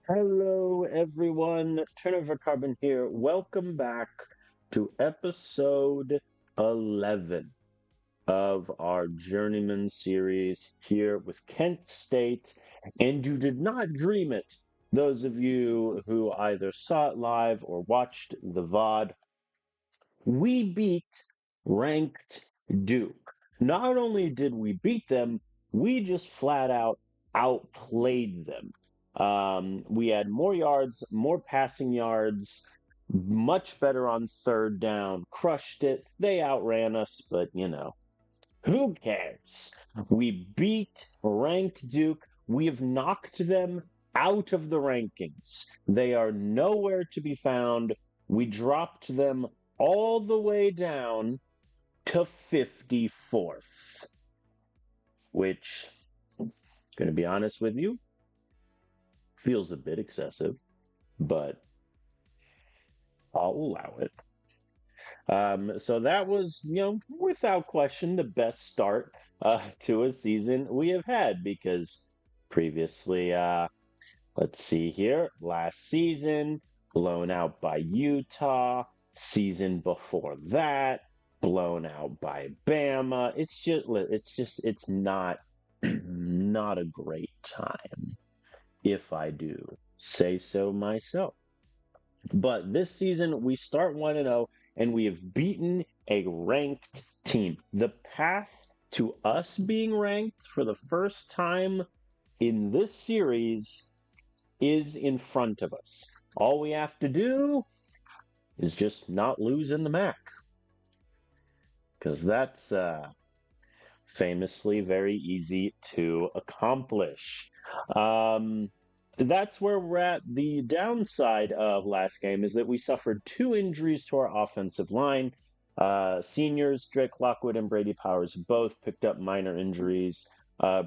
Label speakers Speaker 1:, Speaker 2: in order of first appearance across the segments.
Speaker 1: Hello, everyone. Turnover Carbon here. Welcome back to episode 11 of our Journeyman series here with Kent State. And you did not dream it, those of you who either saw it live or watched the VOD. We beat ranked Duke. Not only did we beat them, we just flat out outplayed them. We had more yards, more passing yards, much better on third down, crushed it. They outran us, but who cares? We beat ranked Duke. We have knocked them out of the rankings. They are nowhere to be found. We dropped them all the way down to 54th, which, going to be honest with you, feels a bit excessive, but I'll allow it. So that was, without question, the best start to a season we have had because previously, let's see here, last season, blown out by Utah, season before that, blown out by Bama. It's not, not a great time, if I do say so myself. But this season, we start 1-0, and we have beaten a ranked team. The path to us being ranked for the first time in this series is in front of us. All we have to do is just not lose in the MAC, because that's famously very easy to accomplish. Um, that's where we're at. The downside of last game is that we suffered two injuries to our offensive line. Seniors Drake Lockwood and Brady Powers both picked up minor injuries.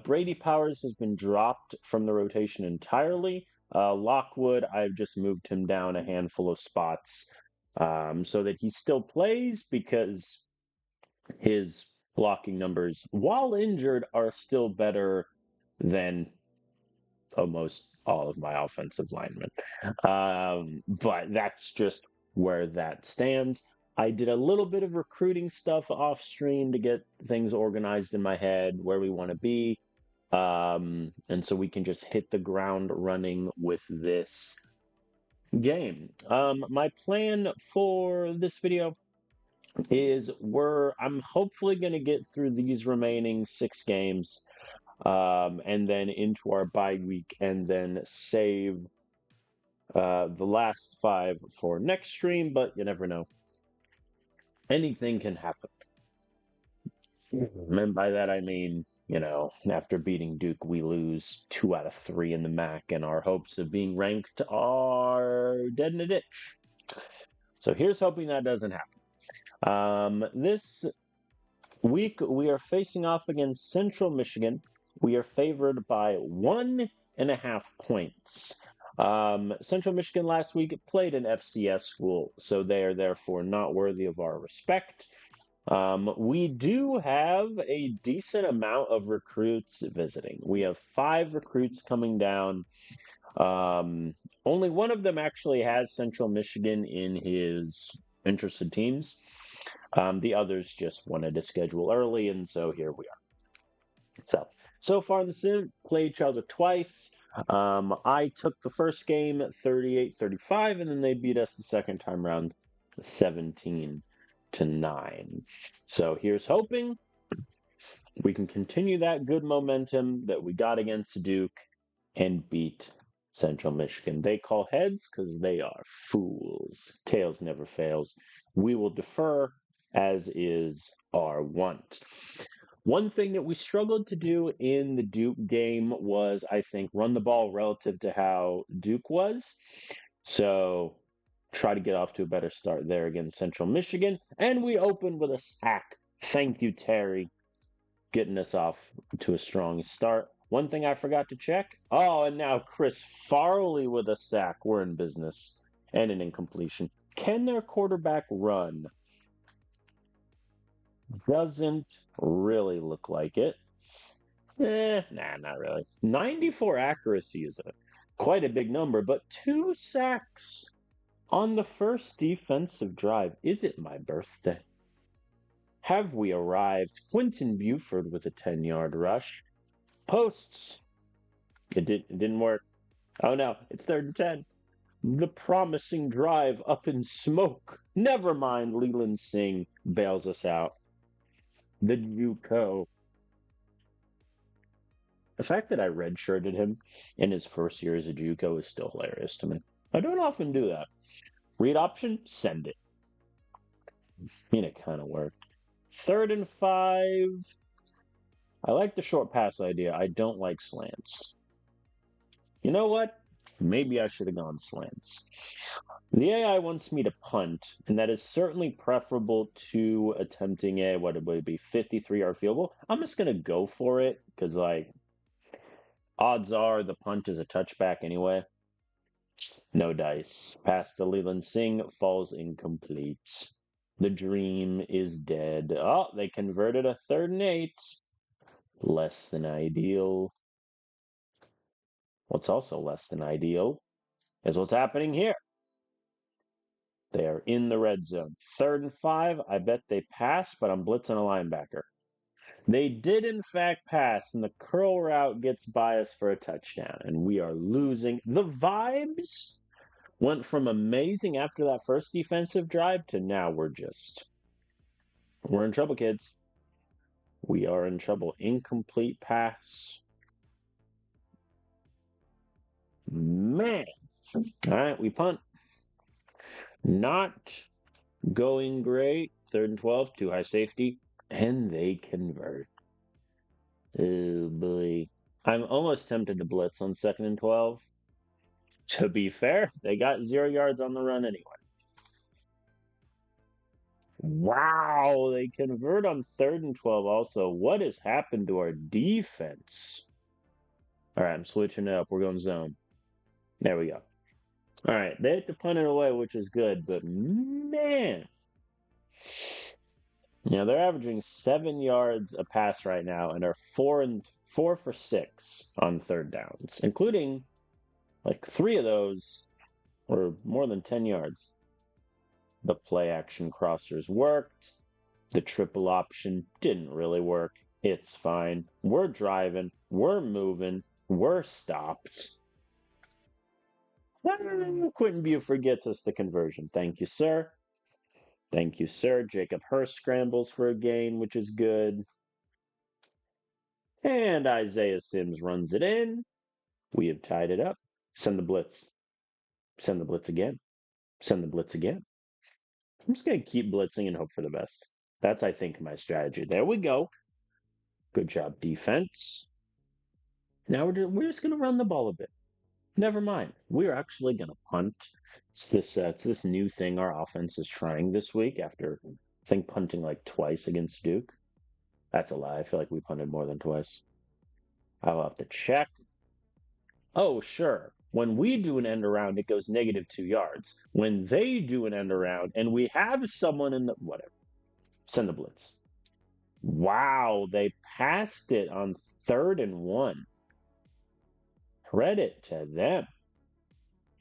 Speaker 1: Brady Powers has been dropped from the rotation entirely. Lockwood, I've just moved him down a handful of spots so that he still plays because his blocking numbers, while injured, are still better than almost all of my offensive linemen. But that's just where that stands. I did a little bit of recruiting stuff off stream to get things organized in my head where we want to be. And so we can just hit the ground running with this game. My plan for this video is I'm hopefully going to get through these remaining 6 games and then into our bye week and then save the last 5 for next stream, but you never know. Anything can happen. And by that I mean, after beating Duke, we lose 2 out of 3 in the MAC, and our hopes of being ranked are dead in a ditch. So here's hoping that doesn't happen. This week, we are facing off against Central Michigan. We are favored by 1.5 points. Central Michigan last week played an FCS school, so they are therefore not worthy of our respect. We do have a decent amount of recruits visiting. We have 5 recruits coming down. Only one of them actually has Central Michigan in his interested teams. The others just wanted to schedule early, and so here we are. So far in the sim, played each other twice. I took the first game 38-35, and then they beat us the second time around 17-9. So here's hoping we can continue that good momentum that we got against Duke and beat Central Michigan. They call heads because they are fools. Tails never fails. We will defer, as is our want. One thing that we struggled to do in the Duke game was, I think, run the ball relative to how Duke was. So try to get off to a better start there against Central Michigan. And we opened with a sack. Thank you, Terry, getting us off to a strong start. One thing I forgot to check. Oh, and now Chris Farley with a sack. We're in business. And an incompletion. Can their quarterback run? Doesn't really look like it. Nah, not really. 94 accuracy is Quite a big number, but 2 sacks on the first defensive drive. Is it my birthday? Have we arrived? Quentin Buford with a 10-yard rush. Posts. It didn't work. Oh no, it's 3rd and 10. The promising drive up in smoke. Never mind, Leland Singh bails us out. The JUCO. The fact that I redshirted him in his first year as a JUCO is still hilarious to me. I don't often do that. Read option, send it. I mean, it kind of worked. 3rd and 5. I like the short pass idea. I don't like slants. You know what? Maybe I should have gone slants. The AI wants me to punt, and that is certainly preferable to attempting a, what it would be, 53-yard field goal. I'm just going to go for it because, like, odds are the punt is a touchback anyway. No dice. Pass to Leland Singh falls incomplete. The dream is dead. Oh, they converted a 3rd and 8. Less than ideal. What's also less than ideal is what's happening here. They are in the red zone. 3rd and 5. I bet they pass, but I'm blitzing a linebacker. They did, in fact, pass, and the curl route gets by us for a touchdown, and we are losing. The vibes went from amazing after that first defensive drive to now we're in trouble, kids. We are in trouble. Incomplete pass. Man. All right, we punt. Not going great. 3rd and 12, too high safety, and they convert. Oh boy. I'm almost tempted to blitz on 2nd and 12. To be fair, they got 0 yards on the run anyway. Wow, they convert on 3rd and 12 also. What has happened to our defense? All right, I'm switching it up. We're going zone. There we go. All right, they had to punt it away, which is good, but man. Yeah, they're averaging 7 yards a pass right now and are 4 for 6 on 3rd downs, including like 3 of those were more than 10 yards. The play action crossers worked. The triple option didn't really work. It's fine. We're driving. We're moving. We're stopped. Quentin Buford gets us the conversion. Thank you, sir. Thank you, sir. Jacob Hurst scrambles for a gain, which is good. And Isaiah Sims runs it in. We have tied it up. Send the blitz. Send the blitz again. Send the blitz again. I'm just going to keep blitzing and hope for the best. That's, I think, my strategy. There we go. Good job, defense. Now we're just going to run the ball a bit. Never mind. We're actually going to punt. It's this new thing our offense is trying this week after, I think, punting like twice against Duke. That's a lie. I feel like we punted more than twice. I'll have to check. Oh, sure. When we do an end around, it goes -2 yards. When they do an end around and we have someone in the whatever, send the blitz. Wow, they passed it on 3rd and 1. Credit to them.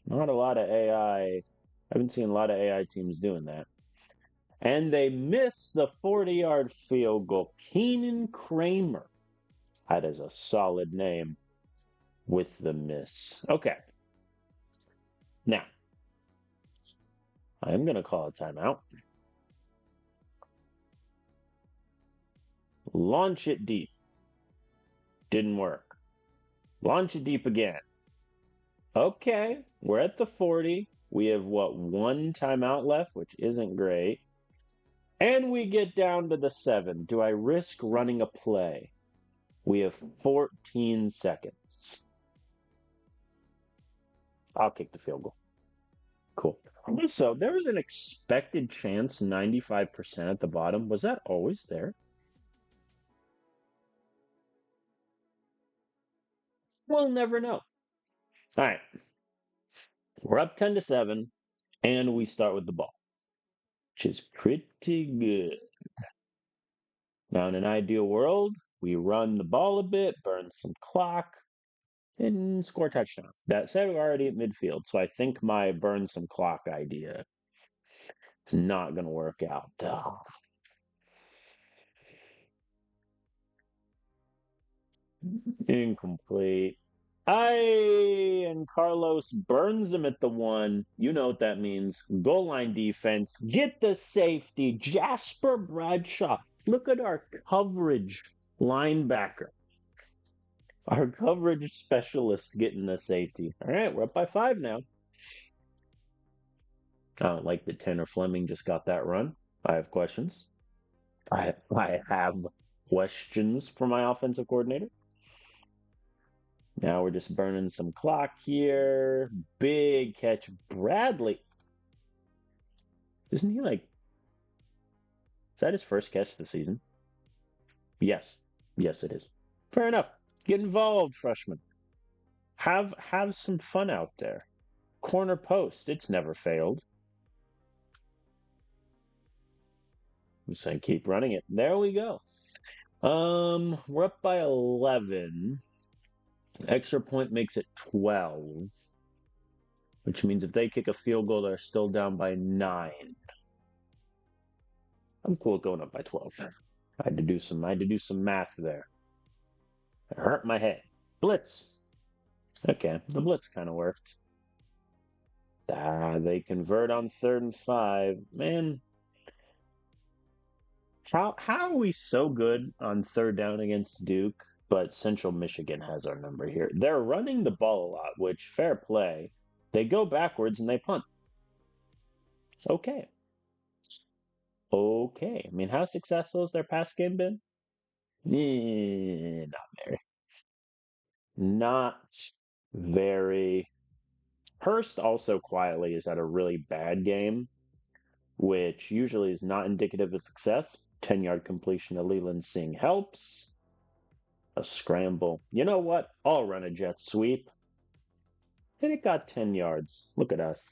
Speaker 1: Not a lot of AI. I haven't seen a lot of AI teams doing that. And they missed the 40-yard field goal. Keenan Kramer. That is a solid name with the miss. Okay. Now, I'm going to call a timeout. Launch it deep. Didn't work. Launch it deep again. Okay, we're at the 40. We have, one timeout left, which isn't great. And we get down to the 7. Do I risk running a play? We have 14 seconds. I'll kick the field goal. Cool. So there was an expected chance, 95% at the bottom. Was that always there? We'll never know. All right. We're up 10-7, and we start with the ball, which is pretty good. Now, in an ideal world, we run the ball a bit, burn some clock. and score a touchdown. That said, we're already at midfield, so I think my burn some clock idea is not going to work out. Incomplete. And Carlos burns him at the one. You know what that means. Goal line defense. Get the safety. Jasper Bradshaw. Look at our coverage linebacker. Our coverage specialist getting the safety. All right, we're up by 5 now. I don't like that Tanner Fleming just got that run. I have questions. I have questions for my offensive coordinator. Now we're just burning some clock here. Big catch. Bradley. Isn't he like. Is that his first catch of the season? Yes. Yes, it is. Fair enough. Get involved, freshman. Have some fun out there. Corner post. It's never failed. I'm saying keep running it. There we go. We're up by 11. Extra point makes it 12. Which means if they kick a field goal, they're still down by 9. I'm cool going up by 12. I had to do some math there. It hurt my head. Blitz. Okay, the blitz kind of worked. They convert on 3rd and 5. Man, how are we so good on 3rd down against Duke, but Central Michigan has our number here? They're running the ball a lot, which fair play. They go backwards and they punt. Okay. Okay. I mean, how successful has their pass game been? Not very. Not very. Hurst also quietly is at a really bad game, which usually is not indicative of success. 10-yard completion to Leland Singh helps. A scramble. You know what? I'll run a jet sweep. And it got 10 yards. Look at us.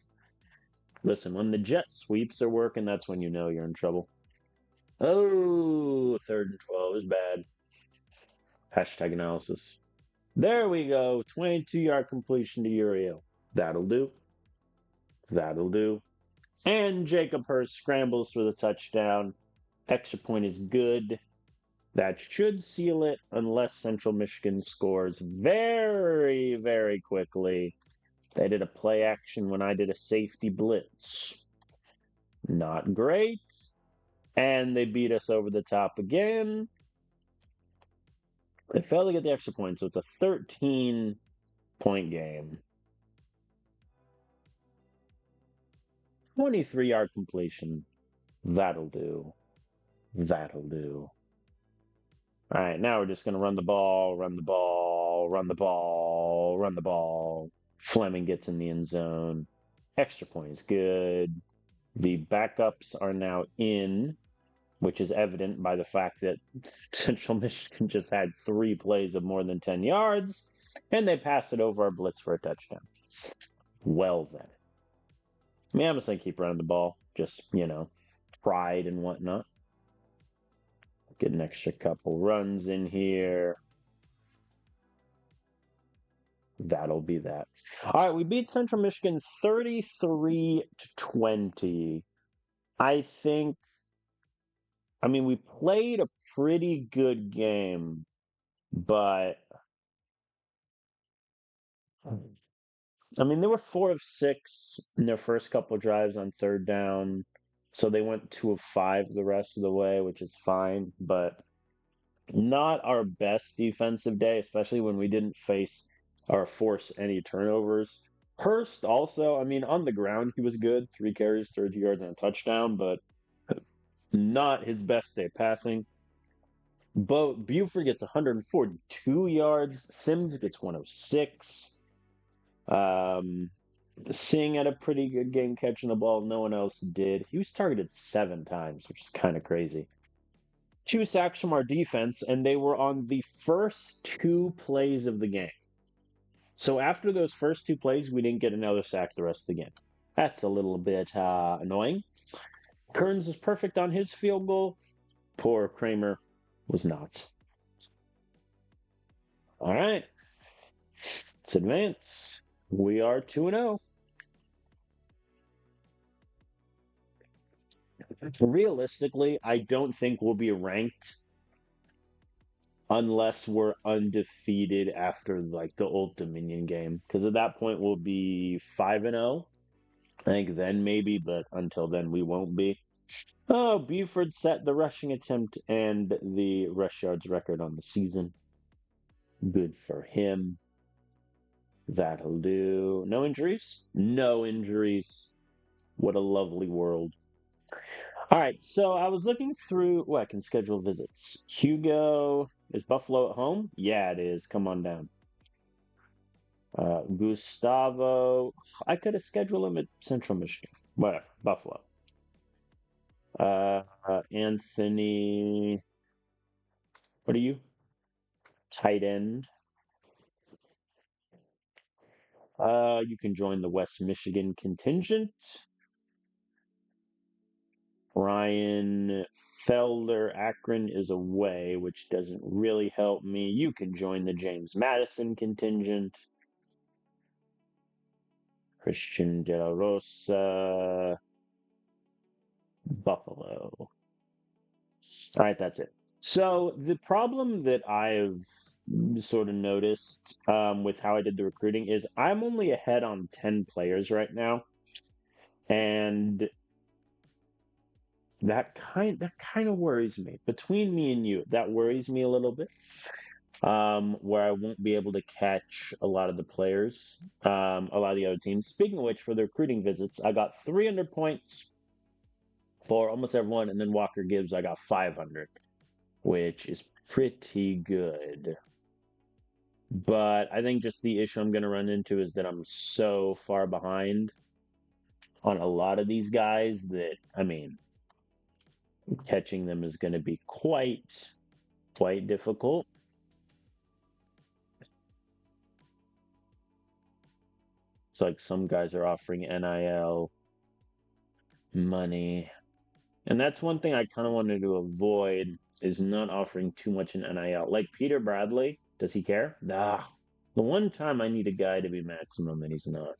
Speaker 1: Listen, when the jet sweeps are working, that's when you know you're in trouble. Oh, 3rd and 12 is bad. Hashtag analysis. There we go. 22-yard completion to Uriel. That'll do. That'll do. And Jacob Hurst scrambles for the touchdown. Extra point is good. That should seal it unless Central Michigan scores very, very quickly. They did a play action when I did a safety blitz. Not great. And they beat us over the top again. They failed to get the extra point, so it's a 13-point game. 23-yard completion. That'll do. That'll do. All right, now we're just going to run the ball, run the ball, run the ball, run the ball. Fleming gets in the end zone. Extra point is good. The backups are now in, which is evident by the fact that Central Michigan just had 3 plays of more than 10 yards, and they passed it over our blitz for a touchdown. Well then. I mean, I'm just going to keep running the ball. Just, pride and whatnot. Get an extra couple runs in here. That'll be that. All right, we beat Central Michigan 33-20. I mean, we played a pretty good game, but I mean, they were 4 of 6 in their first couple of drives on 3rd down. So they went 2 of 5 the rest of the way, which is fine, but not our best defensive day, especially when we didn't face or force any turnovers. Hurst also, I mean, on the ground, he was good. 3 carries, 30 yards, and a touchdown, but not his best day passing. Buford gets 142 yards. Sims gets 106. Singh had a pretty good game catching the ball. No one else did. He was targeted 7 times, which is kind of crazy. 2 sacks from our defense, and they were on the first 2 plays of the game. So after those first 2 plays, we didn't get another sack the rest of the game. That's a little bit annoying. Kearns is perfect on his field goal. Poor Kramer was not. All right. Let's advance. We are 2-0. Realistically, I don't think we'll be ranked unless we're undefeated after like the Old Dominion game. Because at that point we'll be 5-0. I think then maybe, but until then we won't be. Oh, Buford set the rushing attempt and the rush yards record on the season. Good for him. That'll do. No injuries? No injuries. What a lovely world. All right, so I was looking through. I can schedule visits. Hugo, is Buffalo at home? Yeah, it is. Come on down. Gustavo, I could have scheduled him at Central Michigan. Whatever, Buffalo. Anthony, what are you? Tight end. You can join the West Michigan contingent. Ryan Felder, Akron is away, which doesn't really help me. You can join the James Madison contingent. Christian De La Rosa, Buffalo. All right, that's it. So the problem that I've sort of noticed with how I did the recruiting is I'm only ahead on 10 players right now, and that kind of worries me. Between me and you, that worries me a little bit. Where I won't be able to catch a lot of the players, a lot of the other teams. Speaking of which, for the recruiting visits, I got 300 points for almost everyone, and then Walker Gibbs, I got 500, which is pretty good. But I think just the issue I'm going to run into is that I'm so far behind on a lot of these guys that, I mean, catching them is going to be quite difficult. It's like some guys are offering NIL money. And that's one thing I kind of wanted to avoid is not offering too much in NIL. Like Peter Bradley, does he care? Nah. The one time I need a guy to be maximum and he's not.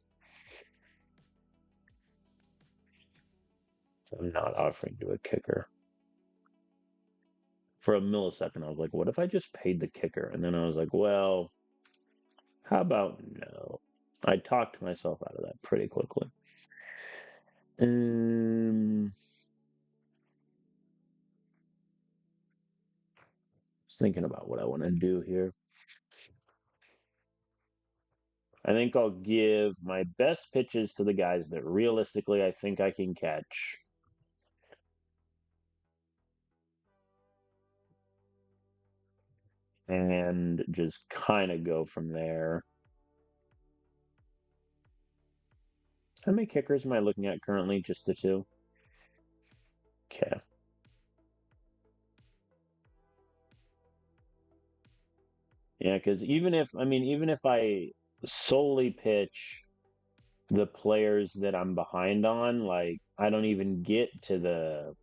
Speaker 1: I'm not offering to a kicker. For a millisecond, I was like, what if I just paid the kicker? And then I was like, well, how about no? I talked myself out of that pretty quickly. Just thinking about what I want to do here. I think I'll give my best pitches to the guys that realistically I think I can catch. And just kind of go from there. How many kickers am I looking at currently? Just the two? Okay. Yeah, because even if I solely pitch the players that I'm behind on, like I don't even get to the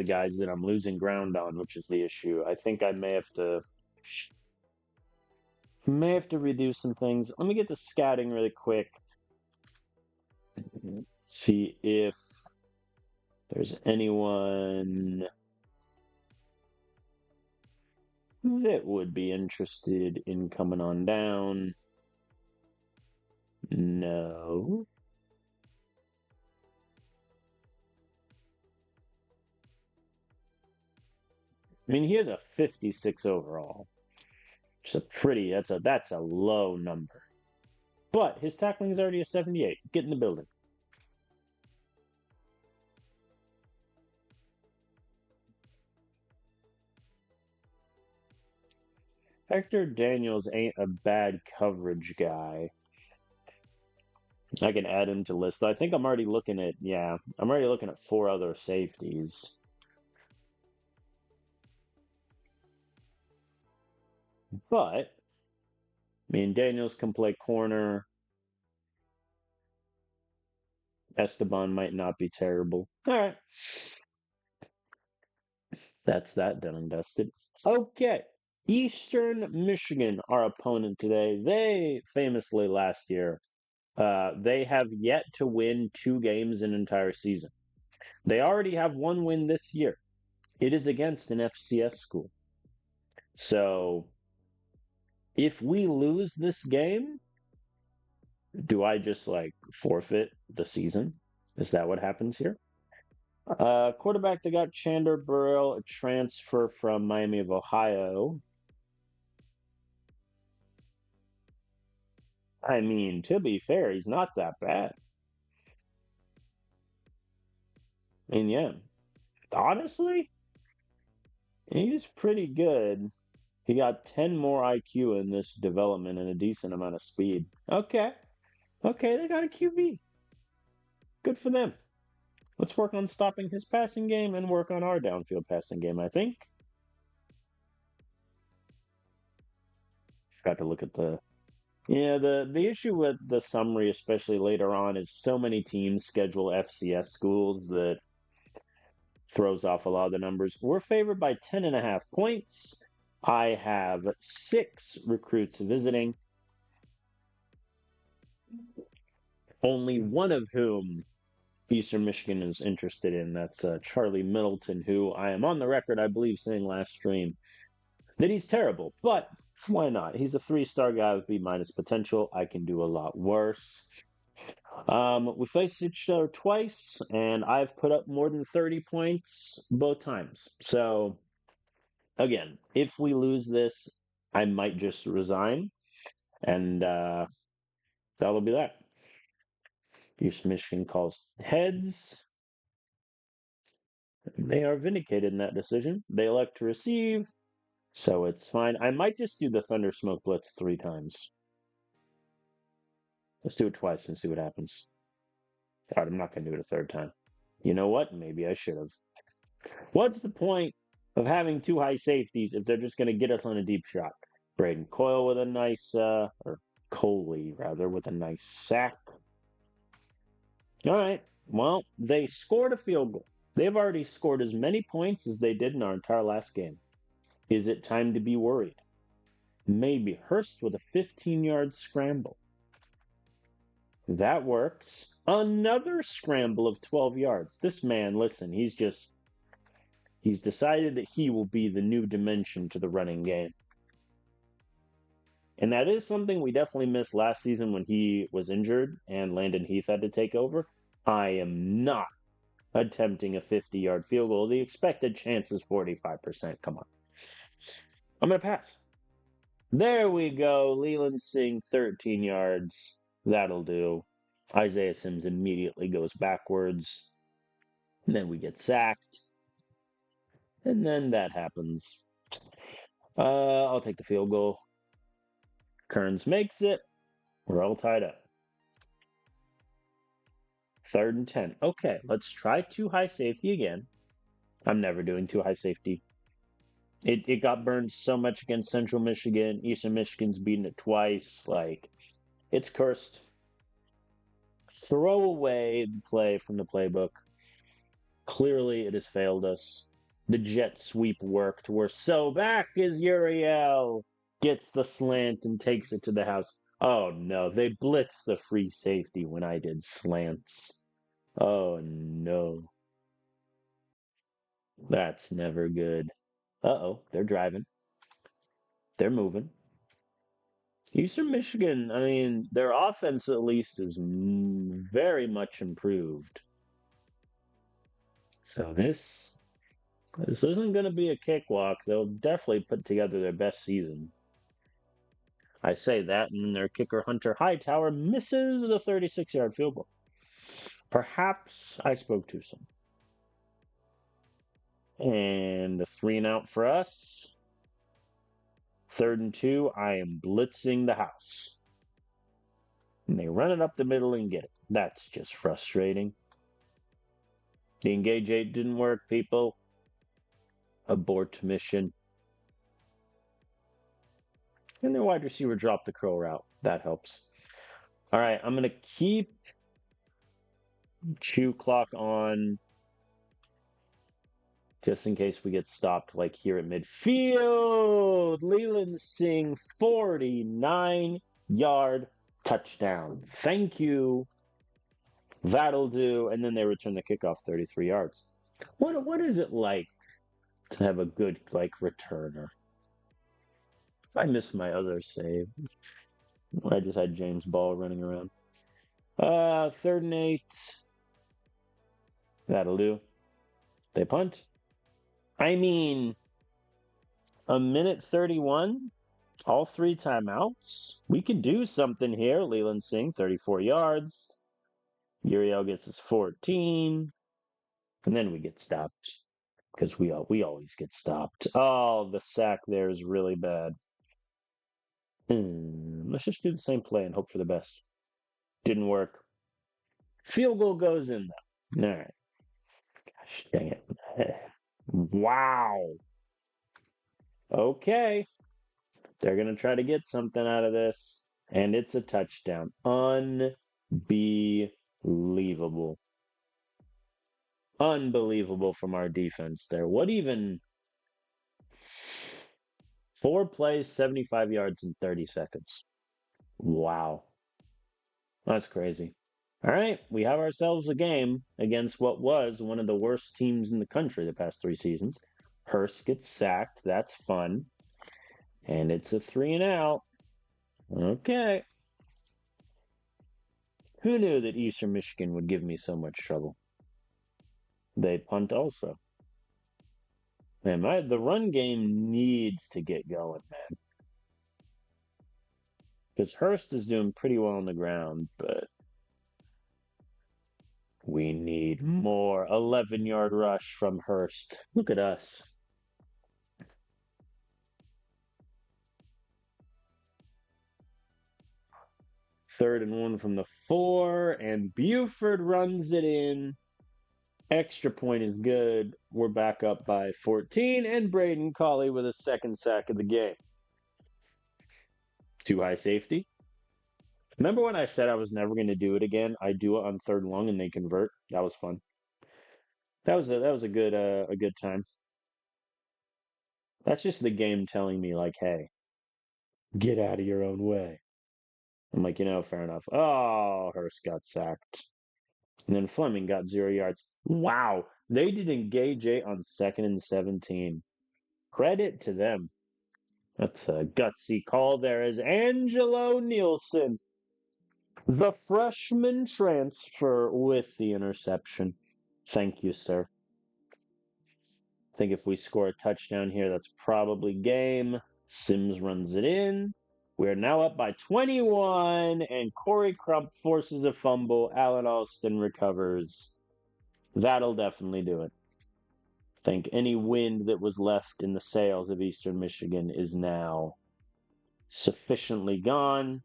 Speaker 1: guys that I'm losing ground on, which is the issue. I think I may have to redo some things. Let me get the scouting really quick. See if there's anyone that would be interested in coming on down. No. I mean, he has a 56 overall. It's that's a low number. But his tackling is already a 78. Get in the building. Hector Daniels ain't a bad coverage guy. I can add him to list. I think I'm already looking at 4 other safeties. But I mean, Daniels can play corner. Esteban might not be terrible. All right. That's that done and dusted. Okay. Eastern Michigan, our opponent today. They famously last year, they have yet to win 2 games in an entire season. They already have one win this year. It is against an FCS school. So if we lose this game, do I just like forfeit the season? Is that what happens here? Quarterback that got Chandler Burrell, a transfer from Miami of Ohio. I mean, to be fair, he's not that bad. And yeah, honestly, he's pretty good. He got 10 more IQ in this development and a decent amount of speed. Okay. Okay, they got a QB. Good for them. Let's work on stopping his passing game and work on our downfield passing game, I think. Forgot to look at the the issue with the summary, especially later on, is so many teams schedule FCS schools that throws off a lot of the numbers. We're favored by 10.5 points. I have 6 recruits visiting, only one of whom Eastern Michigan is interested in. That's Charlie Middleton, who I am on the record, I believe, saying last stream that he's terrible. But why not? He's a 3-star guy with B- potential. I can do a lot worse. We faced each other twice, and I've put up more than 30 points both times. So, again, if we lose this, I might just resign, and that'll be that. East Michigan calls heads. They are vindicated in that decision. They elect to receive, so it's fine. I might just do the Thunder Smoke Blitz 3 times. Let's do it twice and see what happens. All right, I'm not going to do it a third time. You know what? Maybe I should have. What's the point of having 2 high safeties if they're just going to get us on a deep shot? Braden Coyle with a nice, or Coley rather, with a nice sack. All right. Well, they scored a field goal. They've already scored as many points as they did in our entire last game. Is it time to be worried? Maybe Hurst with a 15-yard scramble. That works. Another scramble of 12 yards. This man, listen, he's decided that he will be the new dimension to the running game. And that is something we definitely missed last season when he was injured and Landon Heath had to take over. I am not attempting a 50-yard field goal. The expected chance is 45%. Come on. I'm going to pass. There we go. Leland Singh, 13 yards. That'll do. Isaiah Sims immediately goes backwards. And then we get sacked. And then that happens. I'll take the field goal. Kearns makes it. We're all tied up. 3rd and 10. Okay, let's try 2 high safety again. I'm never doing 2 high safety. It got burned so much against Central Michigan. Eastern Michigan's beaten it twice. Like, it's cursed. Throw away the play from the playbook. Clearly, it has failed us. The jet sweep worked. We're so back as Uriel gets the slant and takes it to the house. Oh no, they blitzed the free safety when I did slants. Oh no. That's never good. Uh-oh, they're driving. They're moving. Eastern Michigan, I mean, their offense at least is very much improved. So this isn't going to be a cakewalk. They'll definitely put together their best season. I say that, and their kicker Hunter Hightower misses the 36-yard field goal. Perhaps I spoke too soon. And a 3-and-out for us. 3rd and 2, I am blitzing the house. And they run it up the middle and get it. That's just frustrating. The engage 8 didn't work, people. Abort mission. And their wide receiver dropped the curl route. That helps. All right, I'm going to keep chew clock on. Just in case we get stopped like here at midfield. Leland Singh, 49-yard touchdown. Thank you. That'll do. And then they return the kickoff 33 yards. What is it like to have a good returner? I missed my other save. I just had James Ball running around. 3rd and 8. That'll do. They punt. I mean, a minute 31, all 3 timeouts. We could do something here. Leland Singh, 34 yards. Uriel gets his 14. And then we get stopped. Because we always get stopped. Oh, the sack there is really bad. Let's just do the same play and hope for the best. Didn't work. Field goal goes in, though. All right. Gosh dang it. Wow. Okay. They're going to try to get something out of this. And it's a touchdown. Unbelievable. Unbelievable from our defense there. What even? 4 plays, 75 yards in 30 seconds. Wow. That's crazy. All right, we have ourselves a game against what was one of the worst teams in the country the past 3 seasons. Hurst gets sacked. That's fun. And it's a 3 and out. Okay. Who knew that Eastern Michigan would give me so much trouble? They punt also. Man, the run game needs to get going, man. Because Hurst is doing pretty well on the ground, but we need more 11-yard rush from Hurst. Look at us. Third and 1 from the 4, and Buford runs it in. Extra point is good. We're back up by 14, and Braden Colley with a 2nd sack of the game. Too high safety. Remember when I said I was never going to do it again? I do it on 3rd and long, and they convert. That was fun. That was a good time. That's just the game telling me like, hey, get out of your own way. I'm like, fair enough. Oh, Hurst got sacked. And then Fleming got 0 yards. Wow. They did engage 8 on 2nd and 17. Credit to them. That's a gutsy call there as Angelo Nielsen, the freshman transfer, with the interception. Thank you, sir. I think if we score a touchdown here, that's probably game. Sims runs it in. We're now up by 21, and Corey Crump forces a fumble. Alan Alston recovers. That'll definitely do it. I think any wind that was left in the sails of Eastern Michigan is now sufficiently gone.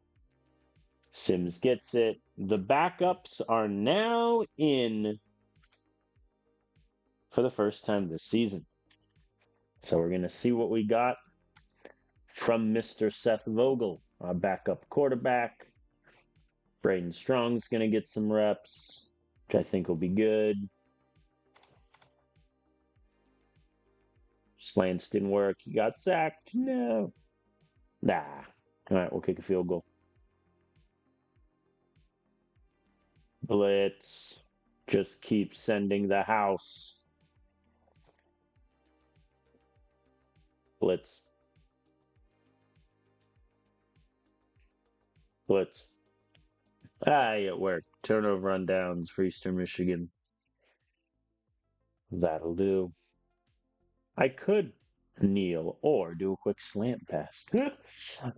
Speaker 1: Sims gets it. The backups are now in for the first time this season. So we're going to see what we got from Mr. Seth Vogel, our backup quarterback. Braden Strong's going to get some reps, which I think will be good. Slants didn't work. He got sacked. No. Nah. All right, we'll kick a field goal. Blitz. Just keep sending the house. Blitz. Blitz. It worked. Turnover on downs for Eastern Michigan. That'll do. I could kneel or do a quick slant pass. All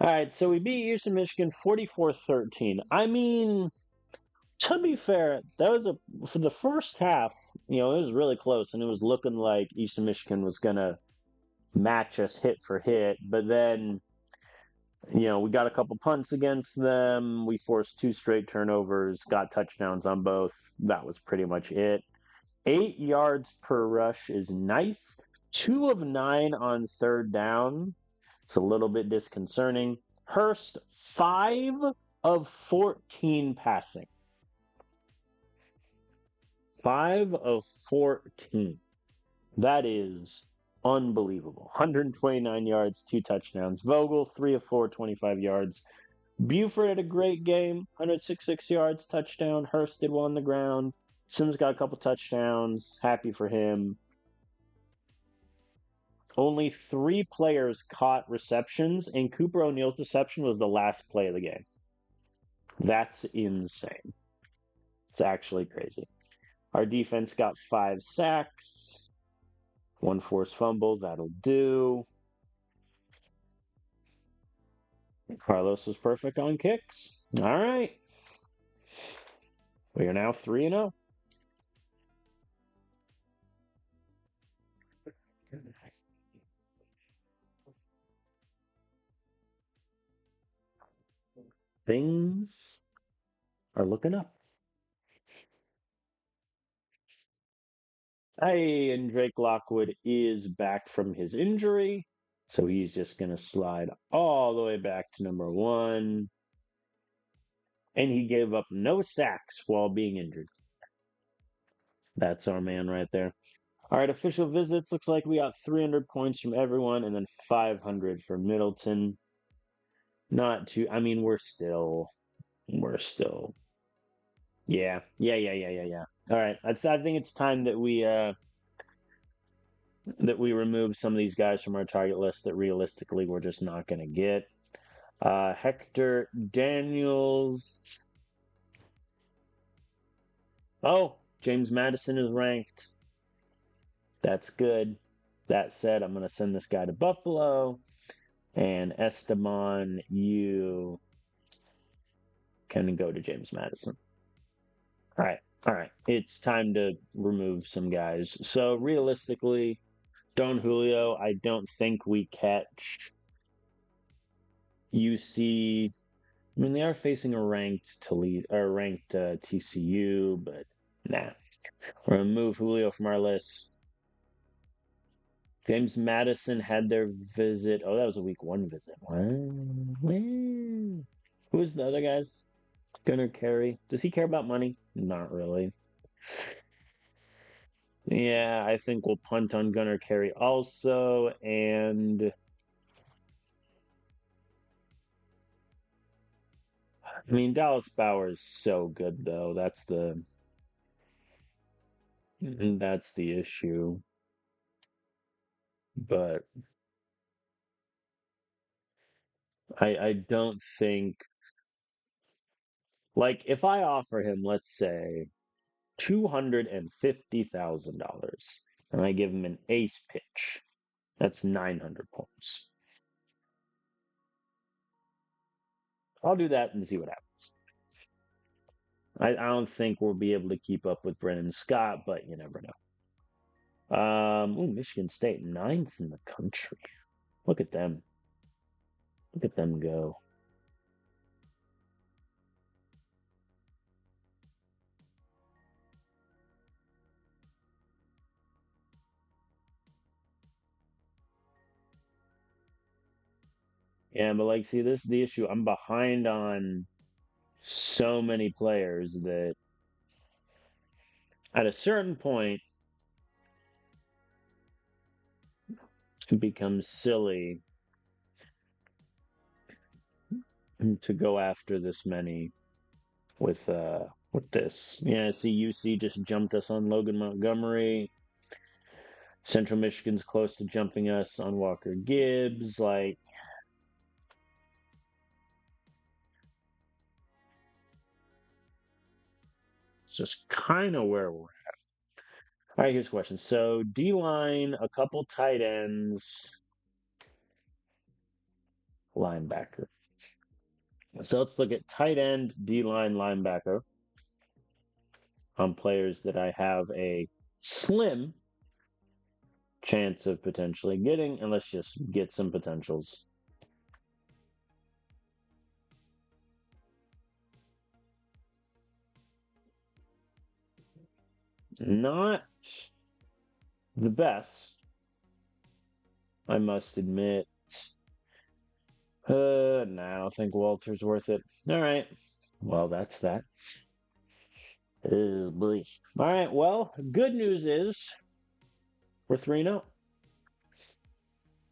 Speaker 1: right, so we beat Eastern Michigan 44-13. I mean, to be fair, that was for the first half, it was really close, and it was looking like Eastern Michigan was going to match us hit for hit. But then, we got a couple punts against them. We forced 2 straight turnovers, got touchdowns on both. That was pretty much it. 8 yards per rush is nice. 2 of 9 on 3rd down. It's a little bit disconcerting. Hurst, 5 of 14 passing. 5 of 14. That is unbelievable. 129 yards, 2 touchdowns. Vogel, 3 of 4, 25 yards. Buford had a great game, 166 yards, touchdown. Hurst did well on the ground. Sims got a couple touchdowns. Happy for him. Only 3 players caught receptions, and Cooper O'Neal's reception was the last play of the game. That's insane. It's actually crazy. Our defense got 5 sacks, 1 forced fumble. That'll do. Carlos was perfect on kicks. All right. We are now 3-0. Things are looking up. Hey, and Drake Lockwood is back from his injury. So he's just going to slide all the way back to number 1. And he gave up no sacks while being injured. That's our man right there. All right, official visits. Looks like we got 300 points from everyone and then 500 for Middleton. Not too, I mean, we're still. Yeah. All right, I think it's time that we remove some of these guys from our target list that realistically we're just not going to get. Hector Daniels. Oh, James Madison is ranked. That's good. That said, I'm going to send this guy to Buffalo. And Esteban, you can go to James Madison. All right. It's time to remove some guys. So realistically, Don Julio, I don't think we catch. UC. I mean, they are facing a ranked TCU, but nah. We're gonna move Julio from our list. James Madison had their visit. Oh, that was a week 1 visit. Wow. Who's the other guys? Gunnar Carey. Does he care about money? Not really. Yeah, I think we'll punt on Gunnar Carey also, and I mean Dallas Bauer is so good though. That's the issue. But I don't think, like, if I offer him, let's say, $250,000 and I give him an ace pitch, that's 900 points. I'll do that and see what happens. I don't think we'll be able to keep up with Brennan Scott, but you never know. Michigan State, 9th in the country. Look at them. Look at them go. Yeah, but like, see, this is the issue. I'm behind on so many players that at a certain point it becomes silly to go after this many with this. Yeah, see, UC just jumped us on Logan Montgomery. Central Michigan's close to jumping us on Walker Gibbs. Like, it's just kind of where we're at. All right, here's a question. So D-line, a couple tight ends, linebacker. So let's look at tight end, D-line, linebacker on players that I have a slim chance of potentially getting, and let's just get some potentials. Not the best, I must admit. No, I don't think Walter's worth it. All right. Well, that's that. Oh, boy. All right. Well, good news is We're 3-0.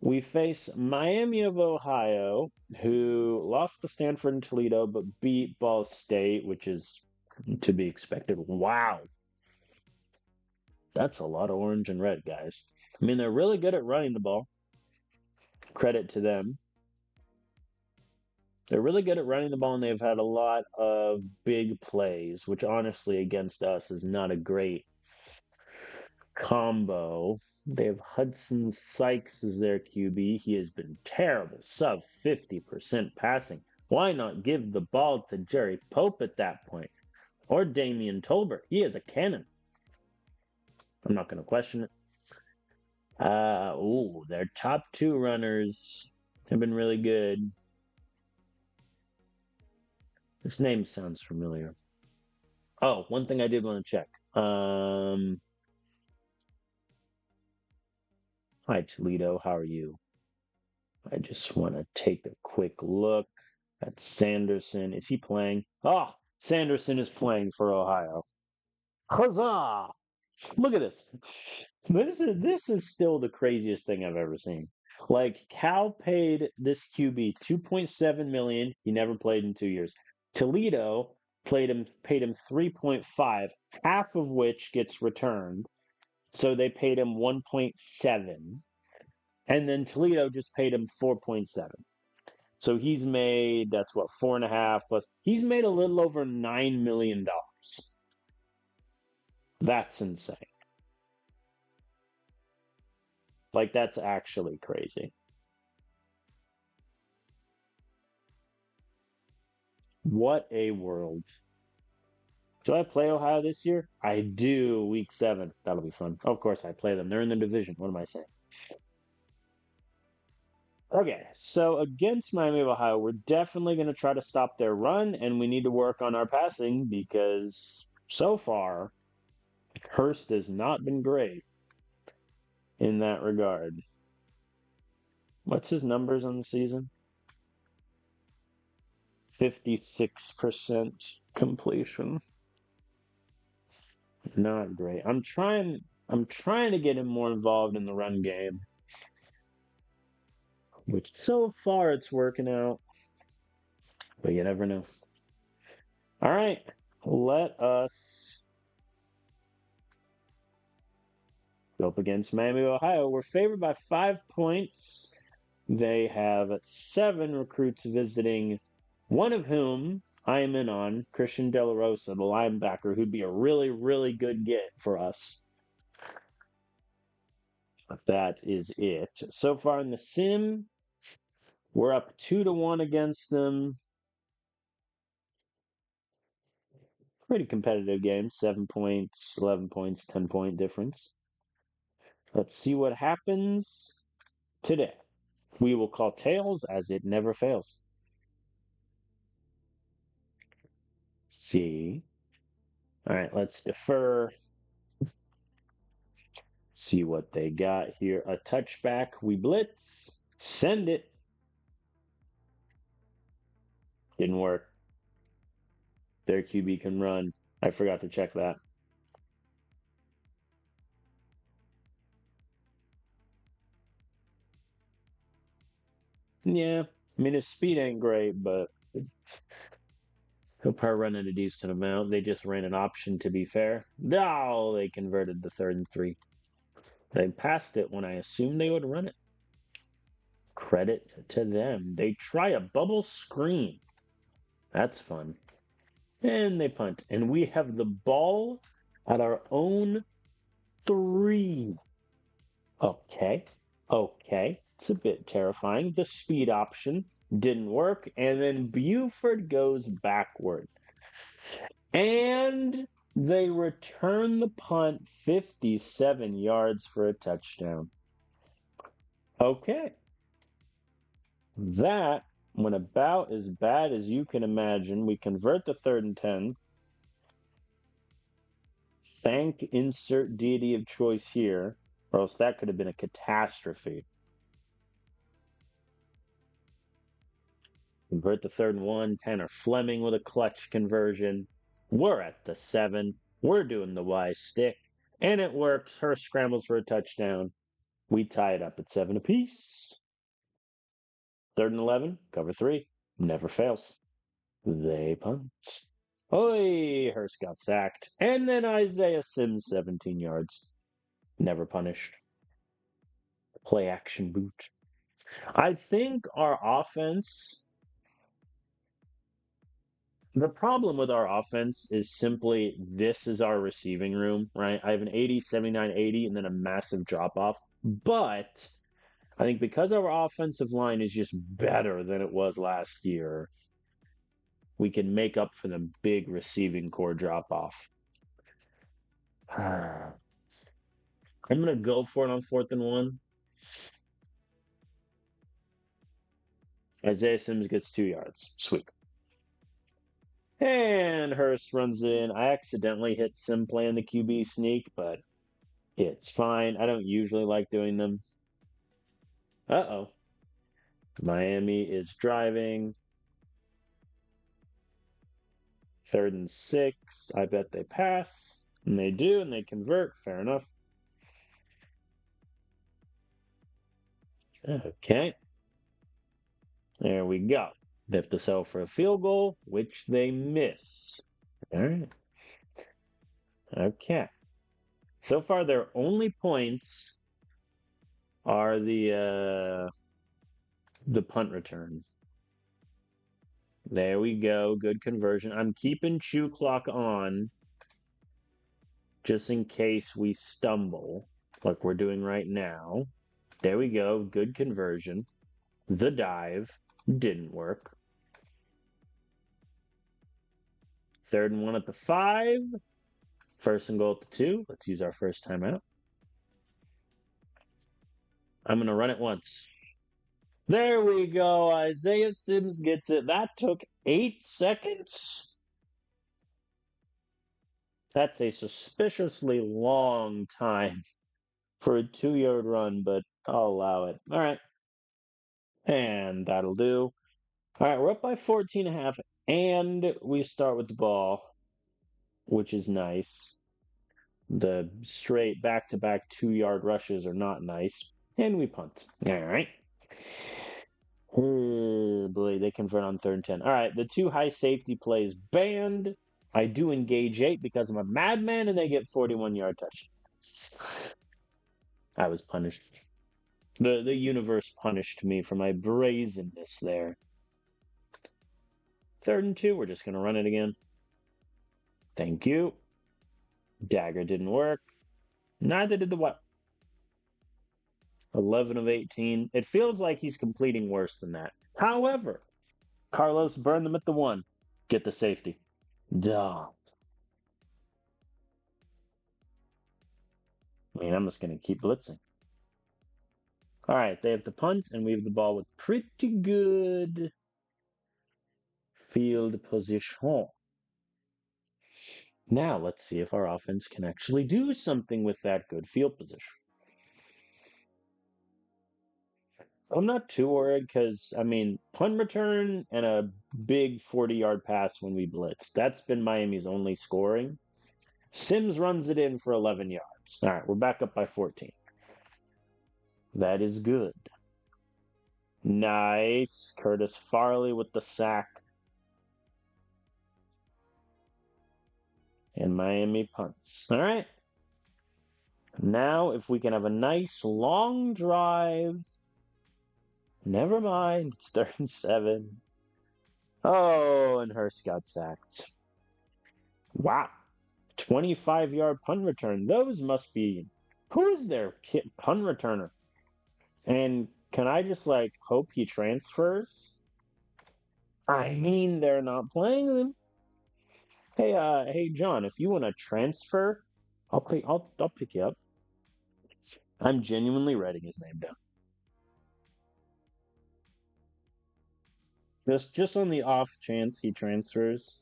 Speaker 1: We face Miami of Ohio, who lost to Stanford and Toledo, but beat Ball State, which is to be expected. Wow. That's a lot of orange and red, guys. I mean, they're really good at running the ball. Credit to them. They're really good at running the ball, and they've had a lot of big plays, which honestly, against us, is not a great combo. They have Hudson Sykes as their QB. He has been terrible, sub 50% passing. Why not give the ball to Jerry Pope at that point? Or Damian Tolbert? He is a cannon. I'm not going to question it. Their top two runners have been really good. This name sounds familiar. Oh, one thing I did want to check. Hi, Toledo. How are you? I just want to take a quick look at Sanderson. Is he playing? Oh, Sanderson is playing for Ohio. Huzzah! Look at this. This is still the craziest thing I've ever seen. Like Cal paid this QB 2.7 million. He never played in 2 years. Toledo paid him 3.5, half of which gets returned. So they paid him 1.7. And then Toledo just paid him 4.7. So he's made, that's what, 4.5 plus. He's made a little over $9 million. That's insane. Like, that's actually crazy. What a world. Do I play Ohio this year? I do, week 7. That'll be fun. Of course, I play them. They're in the division. What am I saying? Okay, so against Miami of Ohio, we're definitely going to try to stop their run, and we need to work on our passing because so far, Hurst has not been great in that regard. What's his numbers on the season? 56% completion. Not great. I'm trying to get him more involved in the run game, which so far it's working out, but you never know. All right, let us go up against Miami, Ohio. We're favored by 5 points. They have 7 recruits visiting, one of whom I am in on, Christian De La Rosa, the linebacker, who'd be a really, really good get for us. But that is it. So far in the sim, we're up 2-1 against them. Pretty competitive game. 7 points, 11 points, 10-point difference. Let's see what happens today. We will call tails as it never fails. See. All right, let's defer. See what they got here. A touchback. We blitz. Send it. Didn't work. Their QB can run. I forgot to check that. Yeah, I mean his speed ain't great, but he'll probably run in a decent amount. They just ran an option to be fair. No, they converted the 3rd and 3. They passed it when I assumed they would run it. Credit to them. They try a bubble screen. That's fun. And they punt. And we have the ball at our own 3. Okay. Okay. It's a bit terrifying. The speed option didn't work. And then Buford goes backward. And they return the punt 57 yards for a touchdown. Okay. That went about as bad as you can imagine. We convert the 3rd and 10. Thank insert deity of choice here, or else that could have been a catastrophe. Convert the 3rd and 1. Tanner Fleming with a clutch conversion. We're at the 7. We're doing the Y stick. And it works. Hurst scrambles for a touchdown. We tie it up at 7 apiece. 3rd and 11, cover 3. Never fails. They punt. Oi, Hurst got sacked. And then Isaiah Sims, 17 yards. Never punished. Play action boot. I think our offense, the problem with our offense is simply this is our receiving room, right? I have an 80, 79, 80, and then a massive drop off. But I think because our offensive line is just better than it was last year, we can make up for the big receiving core drop off. I'm going to go for it on 4th and 1. Isaiah Sims gets 2 yards. Sweet. And Hurst runs in. I accidentally hit Sim playing the QB sneak, but it's fine. I don't usually like doing them. Uh-oh. Miami is driving. 3rd and 6. I bet they pass. And they do, and they convert. Fair enough. Okay. There we go. They have to settle for a field goal, which they miss. All right. Okay. So far, their only points are the punt return. There we go. Good conversion. I'm keeping chew clock on just in case we stumble, like we're doing right now. There we go. Good conversion. The dive didn't work. 3rd and 1 at the 5. 1st and goal at the 2. Let's use our first timeout. I'm going to run it once. There we go. Isaiah Sims gets it. That took 8 seconds. That's a suspiciously long time for a 2-yard run, but I'll allow it. All right. And that'll do. All right, we're up by 14.5, and we start with the ball, which is nice. The straight back-to-back 2-yard rushes are not nice. And we punt. All right. Oh, boy, they convert on 3rd and 10. All right, the 2 high safety plays banned. I do engage 8 because I'm a madman, and they get 41-yard touch. I was punished. The universe punished me for my brazenness there. 3rd and 2, we're just going to run it again. Thank you. Dagger didn't work. Neither did the what? 11 of 18. It feels like he's completing worse than that. However, Carlos burned them at the 1. Get the safety. Duh. I mean, I'm just going to keep blitzing. All right, they have the punt, and we have the ball with pretty good field position. Now, let's see if our offense can actually do something with that good field position. I'm not too worried because, I mean, punt return and a big 40-yard pass when we blitz. That's been Miami's only scoring. Sims runs it in for 11 yards. All right, we're back up by 14. That is good. Nice. Curtis Farley with the sack. And Miami punts. All right. Now, if we can have a nice long drive. Never mind. It's 3rd and 7. Oh, and Hurst got sacked. Wow. 25-yard punt return. Those must be. Who is their punt returner? And can I just, like, hope he transfers? I mean, they're not playing them. Hey, John, if you want to transfer, I'll pick you up. I'm genuinely writing his name down. Just on the off chance he transfers.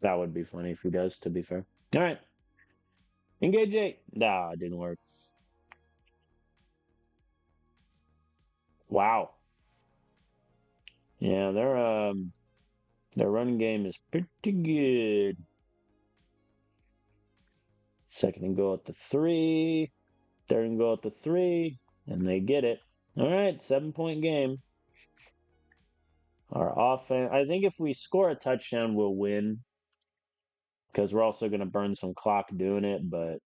Speaker 1: That would be funny if he does, to be fair. All right. Engage 8. Nah, it didn't work. Wow. Yeah, their run game is pretty good. Second and goal at the 3. Third and goal at the 3. And they get it. All right, 7-point game. Our offense, I think if we score a touchdown, we'll win because we're also going to burn some clock doing it, but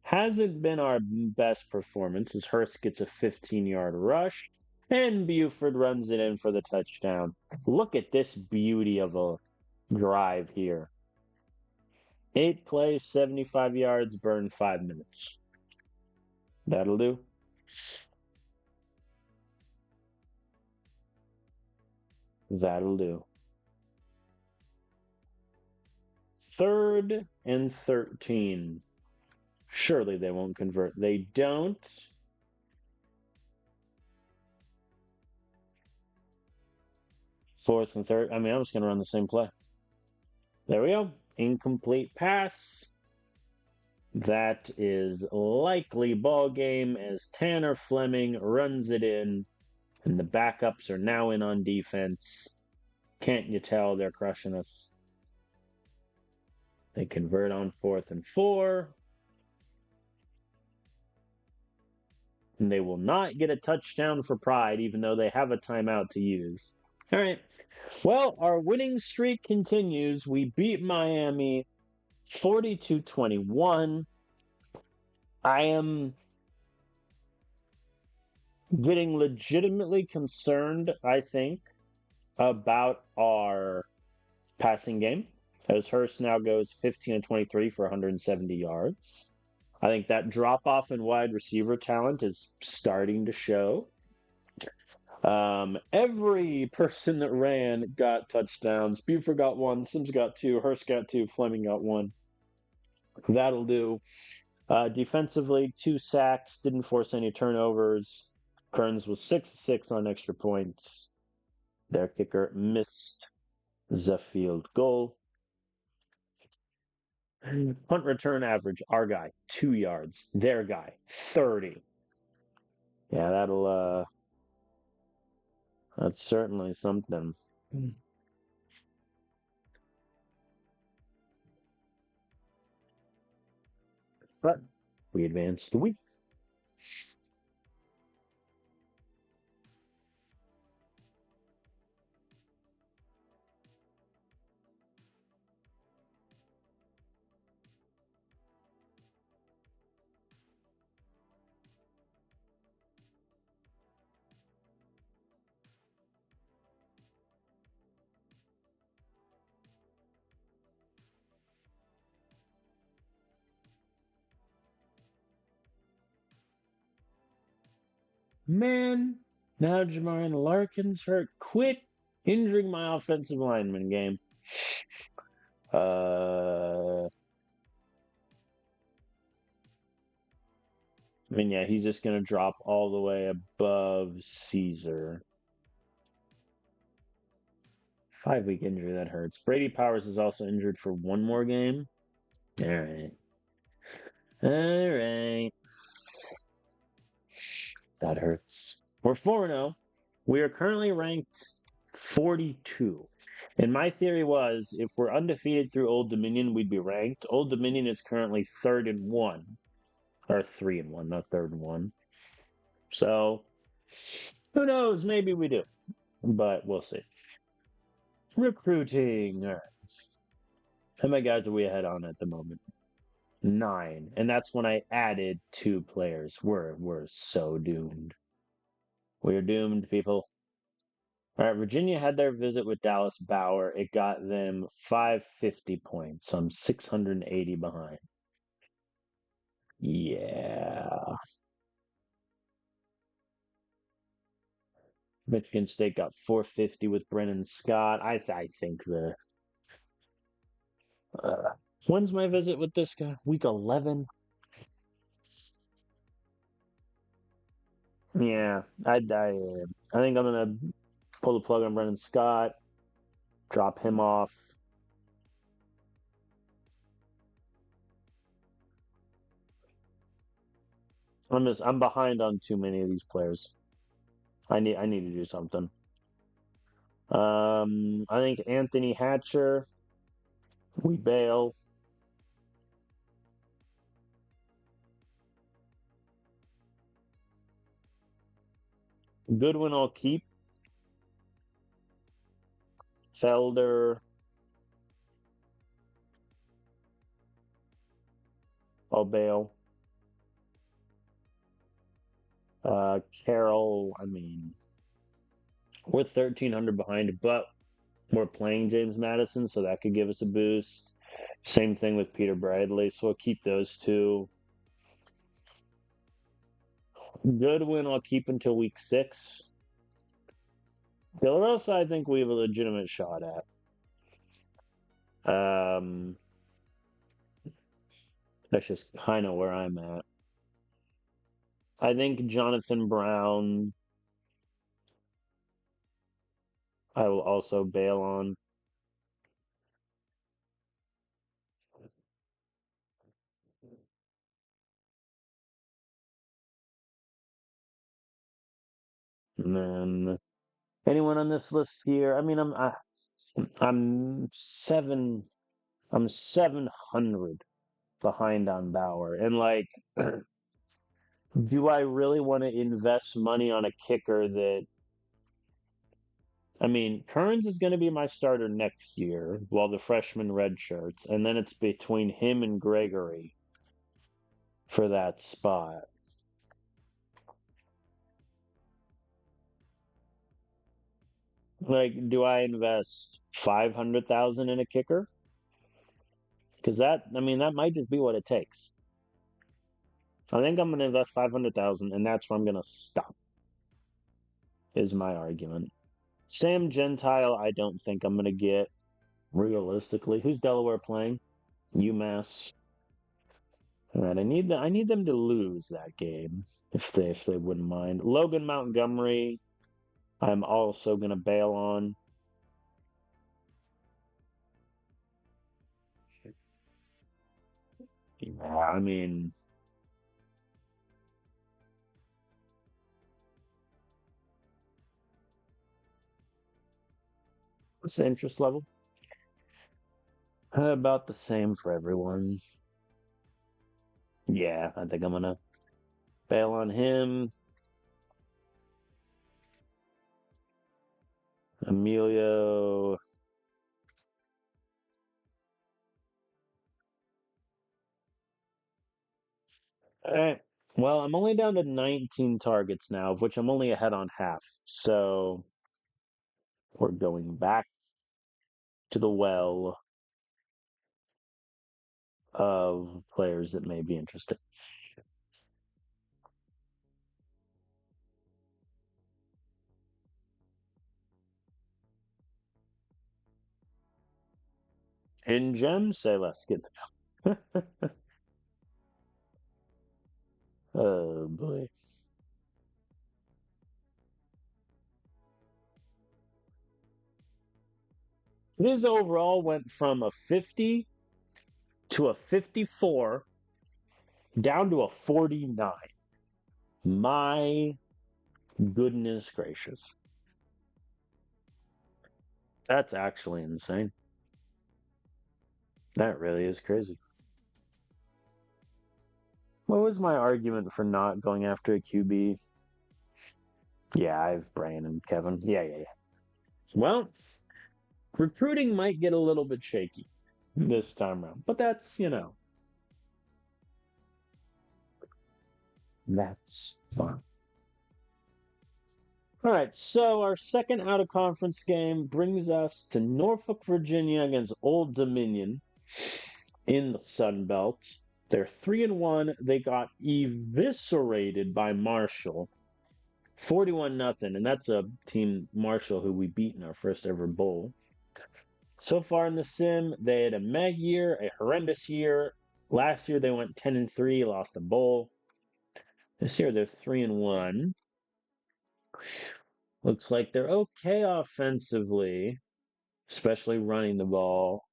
Speaker 1: hasn't been our best performance as Hurst gets a 15-yard rush and Buford runs it in for the touchdown. Look at this beauty of a drive here. 8 plays, 75 yards, burn 5 minutes. That'll do. That'll do. 3rd and 13. Surely they won't convert. They don't. 4th and 3rd. I mean, I'm just going to run the same play. There we go. Incomplete pass. That is likely ball game as Tanner Fleming runs it in, and the backups are now in on defense. Can't you tell they're crushing us? They convert on 4th and 4. And they will not get a touchdown for pride, even though they have a timeout to use. All right. Well, our winning streak continues. We beat Miami 42-21. I am getting legitimately concerned, I think, about our passing game, as Hurst now goes 15 and 23 for 170 yards. I think that drop off in wide receiver talent is starting to show. Every person that ran got touchdowns. Buford got 1, Sims got 2, Hurst got 2, Fleming got 1. That'll do. Defensively, 2 sacks, didn't force any turnovers. Kearns was 6-6 on extra points. Their kicker missed the field goal. Punt return average, our guy, 2 yards. Their guy, 30. Yeah, that's certainly something. But we advanced the week. Man, now Jamarian Larkin's hurt. Quit injuring my offensive lineman game. I mean, yeah, he's just going to drop all the way above Caesar. 5-week injury, that hurts. Brady Powers is also injured for 1 more game. All right. All right. That hurts. We're 4-0. We are currently ranked 42. And my theory was if we're undefeated through Old Dominion, we'd be ranked. Old Dominion is currently 3rd and 1. Or 3 and 1, not 3rd and 1. So, who knows? Maybe we do. But we'll see. Recruiting. All right. How many guys are we ahead on at the moment? 9. And that's when I added 2 players. We're so doomed. We're doomed, people. All right, Virginia had their visit with Dallas Bauer. It got them 550 points. I'm 680 behind. Yeah. Michigan State got 450 with Brennan Scott. I think the uh, when's my visit with this guy? Week 11. Yeah, I think I'm gonna pull the plug on Brennan Scott, drop him off. I'm behind on too many of these players. I need to do something. I think Anthony Hatcher, we bail. Goodwin, I'll keep. Felder, I'll bail. Carroll, I mean, we're 1,300 behind, but we're playing James Madison, so that could give us a boost. Same thing with Peter Bradley, so we'll keep those two. Goodwin, I'll keep until week 6. De La Rosa, I think we have a legitimate shot at. That's just kind of where I'm at. I think Jonathan Brown, I will also bail on. And then anyone on this list here? I mean, I'm 700 behind on Bauer, and like, do I really want to invest money on a kicker that? I mean, Kearns is going to be my starter next year while the freshman redshirts, and then it's between him and Gregory for that spot. Like, do I invest 500,000 in a kicker? Because I mean, that might just be what it takes. I think I'm going to invest 500,000, and that's where I'm going to stop. Is my argument. Sam Gentile, I don't think I'm going to get realistically. Who's Delaware playing? UMass. All right, I need them to lose that game if they wouldn't mind. Logan Montgomery, I'm also going to bail on. Yeah, I mean, what's the interest level? About the same for everyone. Yeah, I think I'm gonna bail on him. Emilio. All right. Well, I'm only down to 19 targets now, of which I'm only ahead on half. So we're going back to the well of players that may be interested. In gem, say less. Get oh boy. His overall went from a 50 to a 54 down to a 49. My goodness gracious. That's actually insane. That really is crazy. What was my argument for not going after a QB? Yeah, I have Brian and Kevin. Yeah. Well, recruiting might get a little bit shaky this time around, but that's fun. All right, so our second out of conference game brings us to Norfolk, Virginia against Old Dominion in the Sun Belt. They're 3-1. They got eviscerated by Marshall, 41-0, and that's a team Marshall who we beat in our first ever bowl. So far in the sim, they had a meg year, a horrendous year. Last year they went 10-3, lost a bowl. This year they're 3-1. Looks like they're okay offensively, especially running the ball.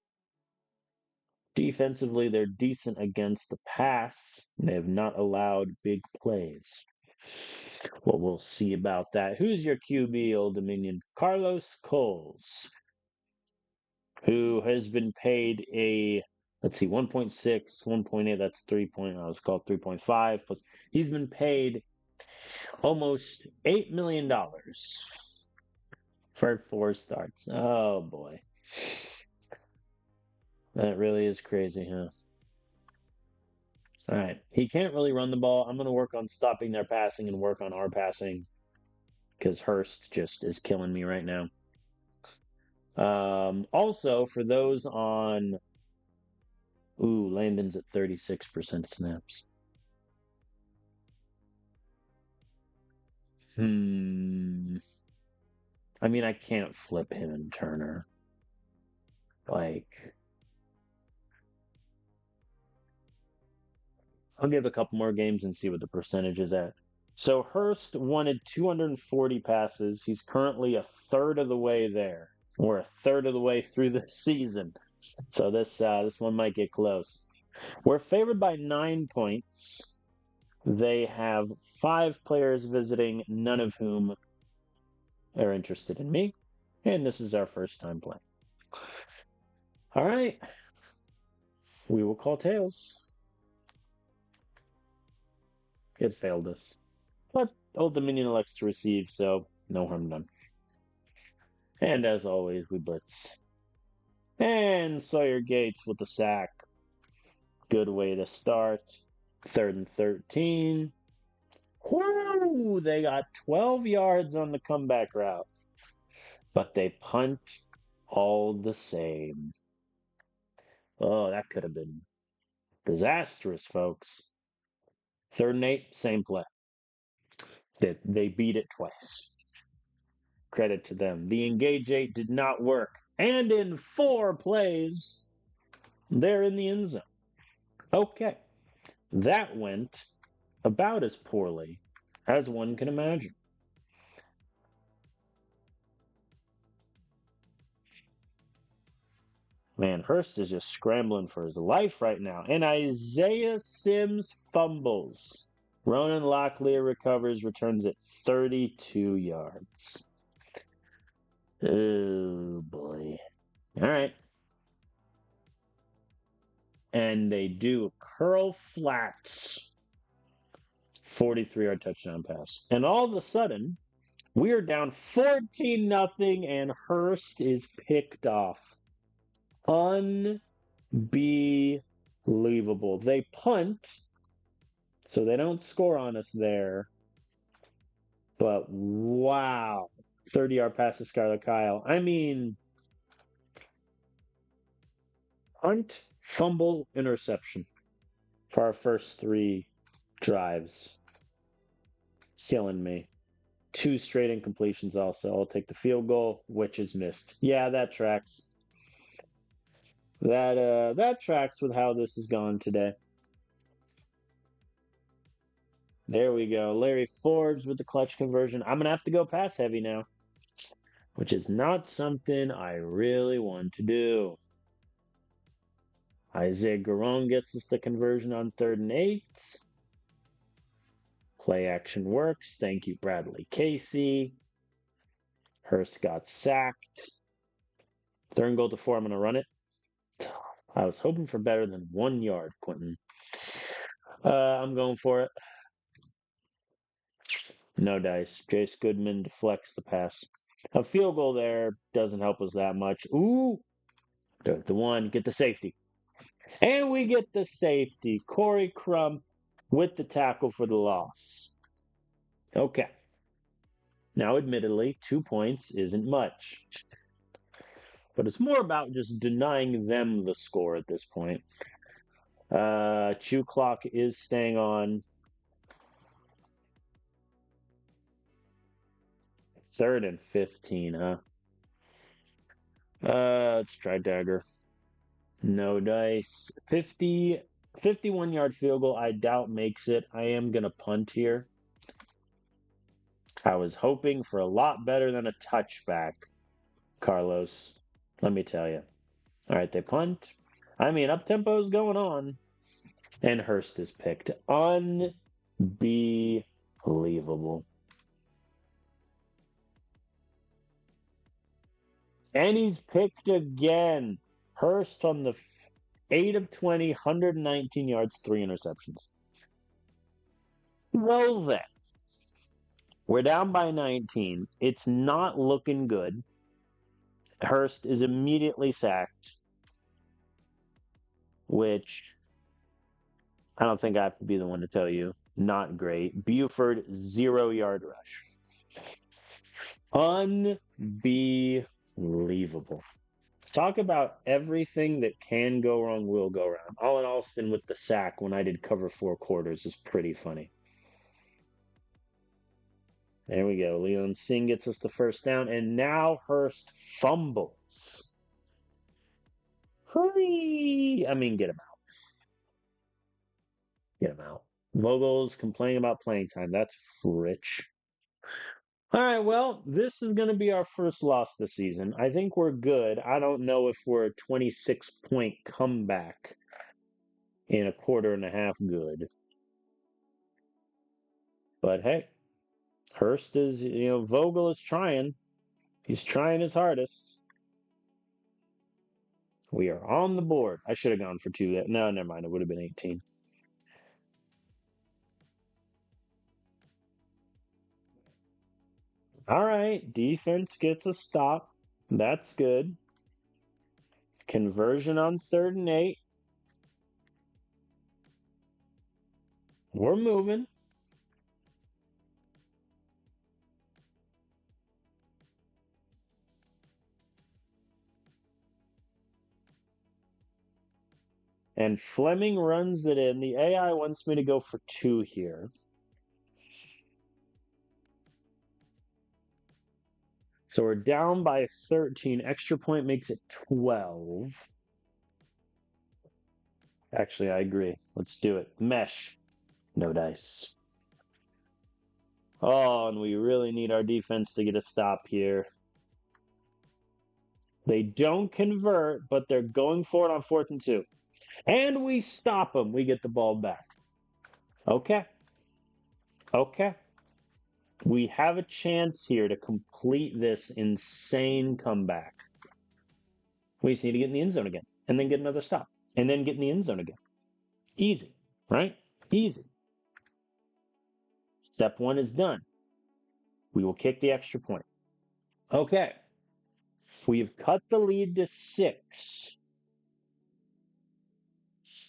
Speaker 1: Defensively, they're decent against the pass. They have not allowed big plays. Well, we'll see about that. Who's your QB, Old Dominion? Carlos Coles, who has been paid let's see, 1.6, 1.8, that's 3 point, I was called 3.5, plus he's been paid almost $8 million for 4 starts. Oh, boy. That really is crazy, huh? All right. He can't really run the ball. I'm going to work on stopping their passing and work on our passing because Hurst just is killing me right now. Also, for those on. Ooh, Landon's at 36% snaps. I mean, I can't flip him and Turner. Like, I'll give a couple more games and see what the percentage is at. So Hurst wanted 240 passes. He's currently a third of the way there. We're a third of the way through the season. So this one might get close. We're favored by 9 points. They have 5 players visiting, none of whom are interested in me. And this is our first time playing. All right. We will call tails. It failed us. But Old Dominion elects to receive, so no harm done. And as always, we blitz. And Sawyer Gates with the sack. Good way to start. 3rd and 13. Whoo! They got 12 yards on the comeback route. But they punt all the same. Oh, that could have been disastrous, folks. 3rd and 8, same play. They beat it twice. Credit to them. The Engage 8 did not work. And in 4 plays, they're in the end zone. Okay. That went about as poorly as one can imagine. Man, Hurst is just scrambling for his life right now. And Isaiah Sims fumbles. Ronan Locklear recovers, returns it 32 yards. Oh, boy. All right. And they do curl flats. 43-yard touchdown pass. And all of a sudden, we are down 14-0, and Hurst is picked off. Unbelievable. They punt, so they don't score on us there. But wow. 30-yard pass to Skylar Kyle. I mean, punt, fumble, interception for our first 3 drives. Killing me. 2 straight incompletions also. I'll take the field goal, which is missed. Yeah, that tracks. That tracks with how this has gone today. There we go. Larry Forbes with the clutch conversion. I'm going to have to go pass heavy now, which is not something I really want to do. Isaiah Garon gets us the conversion on 3rd and 8. Play action works. Thank you, Bradley Casey. Hurst got sacked. 3rd and goal to 4. I'm going to run it. I was hoping for better than 1 yard, Quentin. I'm going for it. No dice. Jace Goodman deflects the pass. A field goal there doesn't help us that much. Ooh. The one. Get the safety. And we get the safety. Corey Crump with the tackle for the loss. Okay. Now, admittedly, 2 points isn't much. But it's more about just denying them the score at this point. Chew clock is staying on. 3rd and 15, huh? Let's try dagger. No dice. 51-yard field goal. I doubt makes it. I am going to punt here. I was hoping for a lot better than a touchback, Carlos. Let me tell you. All right, they punt. I mean, up-tempo is going on. And Hurst is picked. Unbelievable. Unbelievable. And he's picked again. Hurst on the 8 of 20, 119 yards, 3 interceptions. Well, then, we're down by 19. It's not looking good. Hurst is immediately sacked, which I don't think I have to be the one to tell you. Not great. Buford, 0 yard rush. Unbelievable. Talk about everything that can go wrong will go wrong. Allen Alston with the sack when I did cover 4 quarters is pretty funny. There we go. Leon Singh gets us the first down, and now Hurst fumbles. Hurry! I mean, get him out. Get him out. Vogel's complaining about playing time. That's rich. All right, well, this is going to be our first loss this season. I think we're good. I don't know if we're a 26-point comeback in a quarter and a half good. But hey, Hurst is, Vogel is trying. He's trying his hardest. We are on the board. I should have gone for 2. No, never mind. It would have been 18. All right. Defense gets a stop. That's good. Conversion on 3rd and 8. We're moving. And Fleming runs it in. The AI wants me to go for 2 here. So we're down by 13. Extra point makes it 12. Actually, I agree. Let's do it. Mesh. No dice. Oh, and we really need our defense to get a stop here. They don't convert, but they're going for it on 4th and 2. And we stop them. We get the ball back. Okay. Okay. We have a chance here to complete this insane comeback. We just need to get in the end zone again and then get another stop and then get in the end zone again. Easy, right? Easy. Step 1 is done. We will kick the extra point. Okay. We've cut the lead to 6.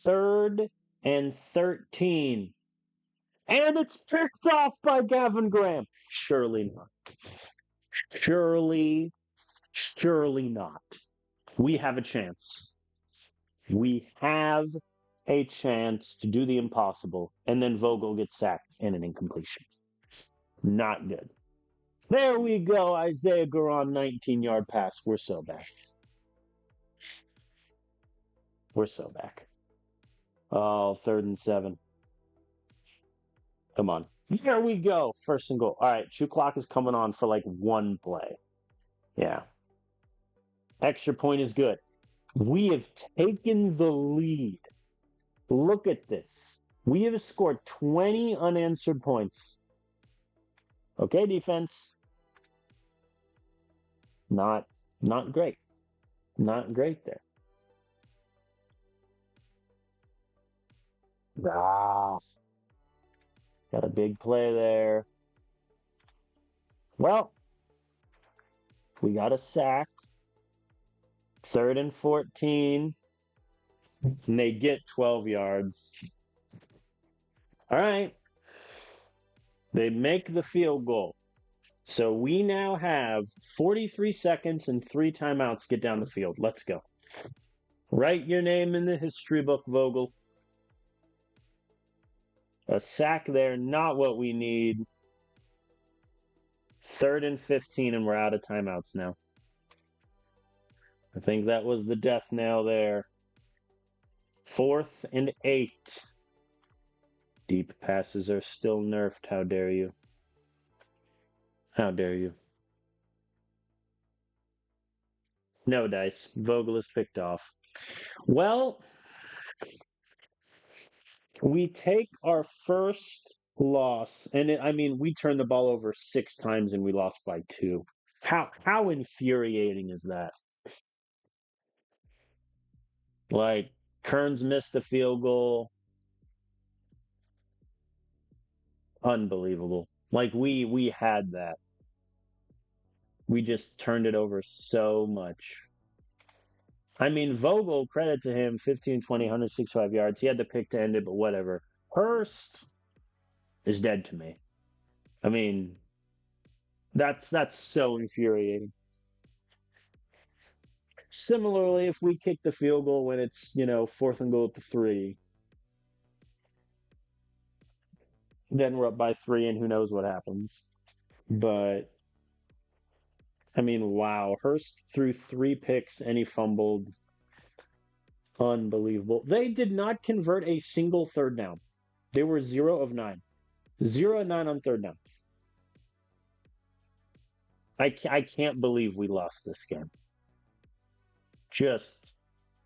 Speaker 1: 3rd and 13. And it's picked off by Gavin Graham. Surely not. Surely not. We have a chance. We have a chance to do the impossible, and then Vogel gets sacked and an incompletion. Not good. There we go. Isaiah Garon, 19-yard pass. We're so back. We're so back. Oh, 3rd and 7. Come on. There we go. 1st and goal. All right. Shoot clock is coming on for like 1 play. Yeah. Extra point is good. We have taken the lead. Look at this. We have scored 20 unanswered points. Okay, defense. Not great. Not great there. Ah. Got a big play there. Well, we got a sack. 3rd and 14. And they get 12 yards. All right. They make the field goal. So we now have 43 seconds and 3 timeouts to get down the field. Let's go. Write your name in the history book, Vogel. A sack there, not what we need. 3rd and 15, and we're out of timeouts now. I think that was the death knell there. 4th and 8. Deep passes are still nerfed. How dare you? How dare you? No dice. Vogel is picked off. Well, we take our first loss. And I mean, we turned the ball over 6 times and we lost by two. How infuriating is that? Like Kearns missed the field goal. Unbelievable. Like we had that. We just turned it over so much. I mean, Vogel, credit to him, 15, 20, 165 yards. He had the pick to end it, but whatever. Hurst is dead to me. I mean, that's so infuriating. Similarly, if we kick the field goal when it's, fourth and goal at the three, then we're up by three and who knows what happens. But I mean, wow. Hurst threw 3 picks and he fumbled. Unbelievable. They did not convert a single third down. They were 0 of 9. 0 of 9 on third down. I can't believe we lost this game. Just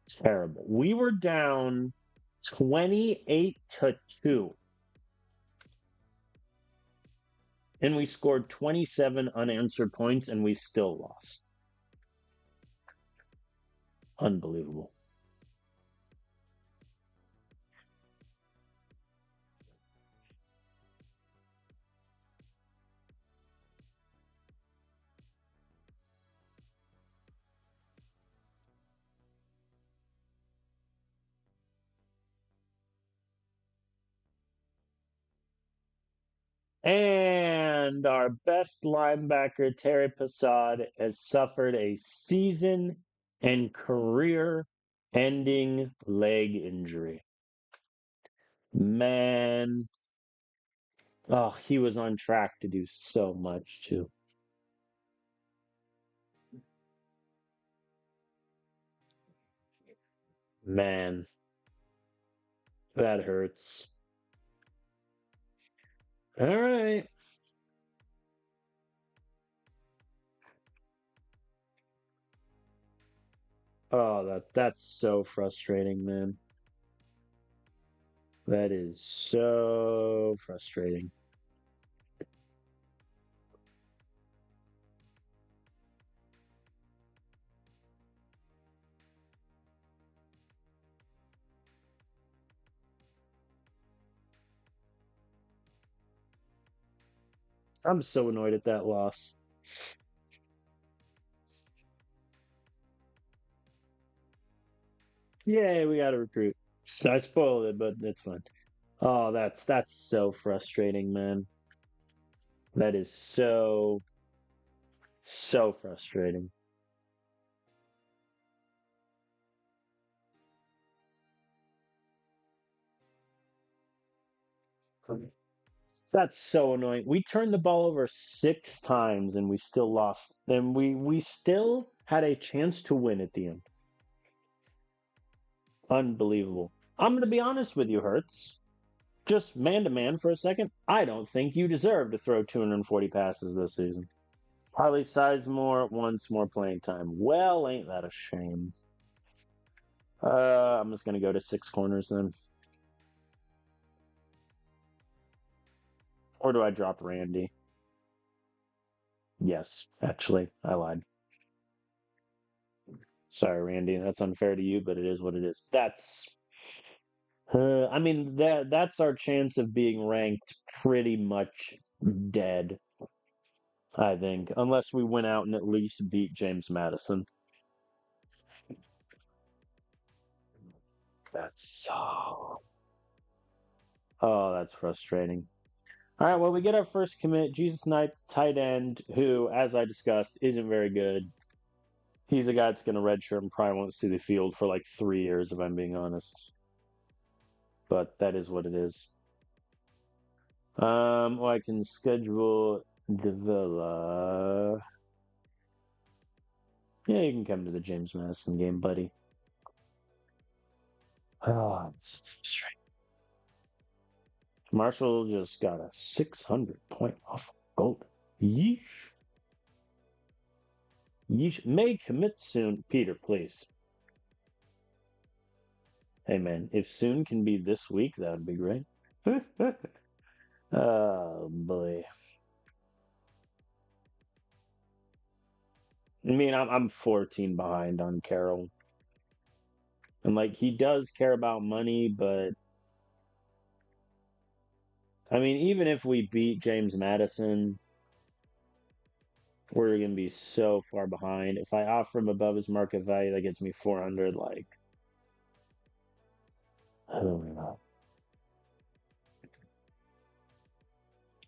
Speaker 1: terrible. We were down 28-2. And we scored 27 unanswered points and we still lost. Unbelievable. And our best linebacker, Terry Passad, has suffered a season and career ending leg injury. Man. Oh, he was on track to do so much too. Man, that hurts. All right. Oh, that's so frustrating, man. That is so frustrating. I'm so annoyed at that loss. Yay, we got to recruit. I spoiled it, but it's fine. Oh, that's so frustrating, man. That is so frustrating. That's so annoying. We turned the ball over 6 times and we still lost. And we still had a chance to win at the end. Unbelievable. I'm going to be honest with you, Hertz. Just man to man for a second. I don't think you deserve to throw 240 passes this season. Harley Sizemore wants more playing time. Well, ain't that a shame? I'm just going to go to 6 corners then. Or do I drop Randy? Yes, actually, I lied. Sorry, Randy. That's unfair to you, but it is what it is. I mean, that's our chance of being ranked pretty much dead, I think, unless we went out and at least beat James Madison. That's so. Oh, that's frustrating. All right, well, we get our first commit, Jesus Knight, tight end, who, as I discussed, isn't very good. He's a guy that's going to redshirt and probably won't see the field for like 3 years, if I'm being honest. But that is what it is. Or I can schedule Davila. Yeah, you can come to the James Madison game, buddy. Oh, it's frustrating. Marshall just got a 600-point off gold. Yeesh. Yeesh. May commit soon. Peter, please. Hey, man, if soon can be this week, that would be great. Oh boy. I mean, I'm 14 behind on Carroll. And like he does care about money, but I mean, even if we beat James Madison, we're gonna be so far behind. If I offer him above his market value, that gets me 400. Like, I don't know. I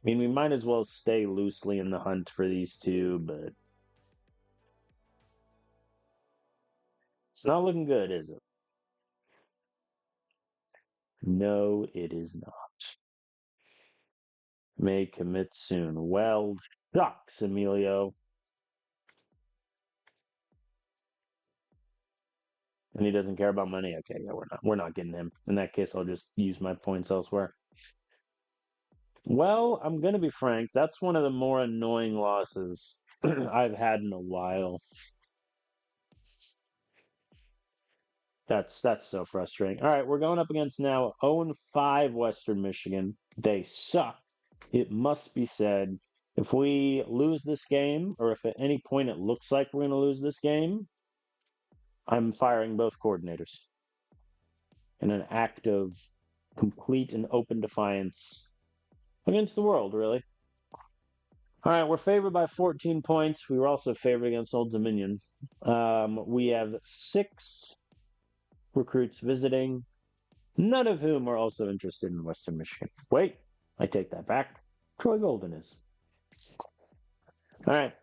Speaker 1: mean, we might as well stay loosely in the hunt for these two, but it's not looking good, is it? No, it is not. May commit soon. Well, shucks, Emilio. And he doesn't care about money. Okay, yeah, we're not getting him. In that case, I'll just use my points elsewhere. Well, I'm gonna be frank. That's one of the more annoying losses I've had in a while. That's so frustrating. All right, we're going up against now 0-5 Western Michigan. They suck. It must be said. If we lose this game, or if at any point it looks like we're going to lose this game, I'm firing both coordinators in an act of complete and open defiance against the world, really. All right, we're favored by 14 points. We were also favored against Old Dominion. We have 6 recruits visiting, none of whom are also interested in Western Michigan. Wait, I take that back. Troy Golden is. All right.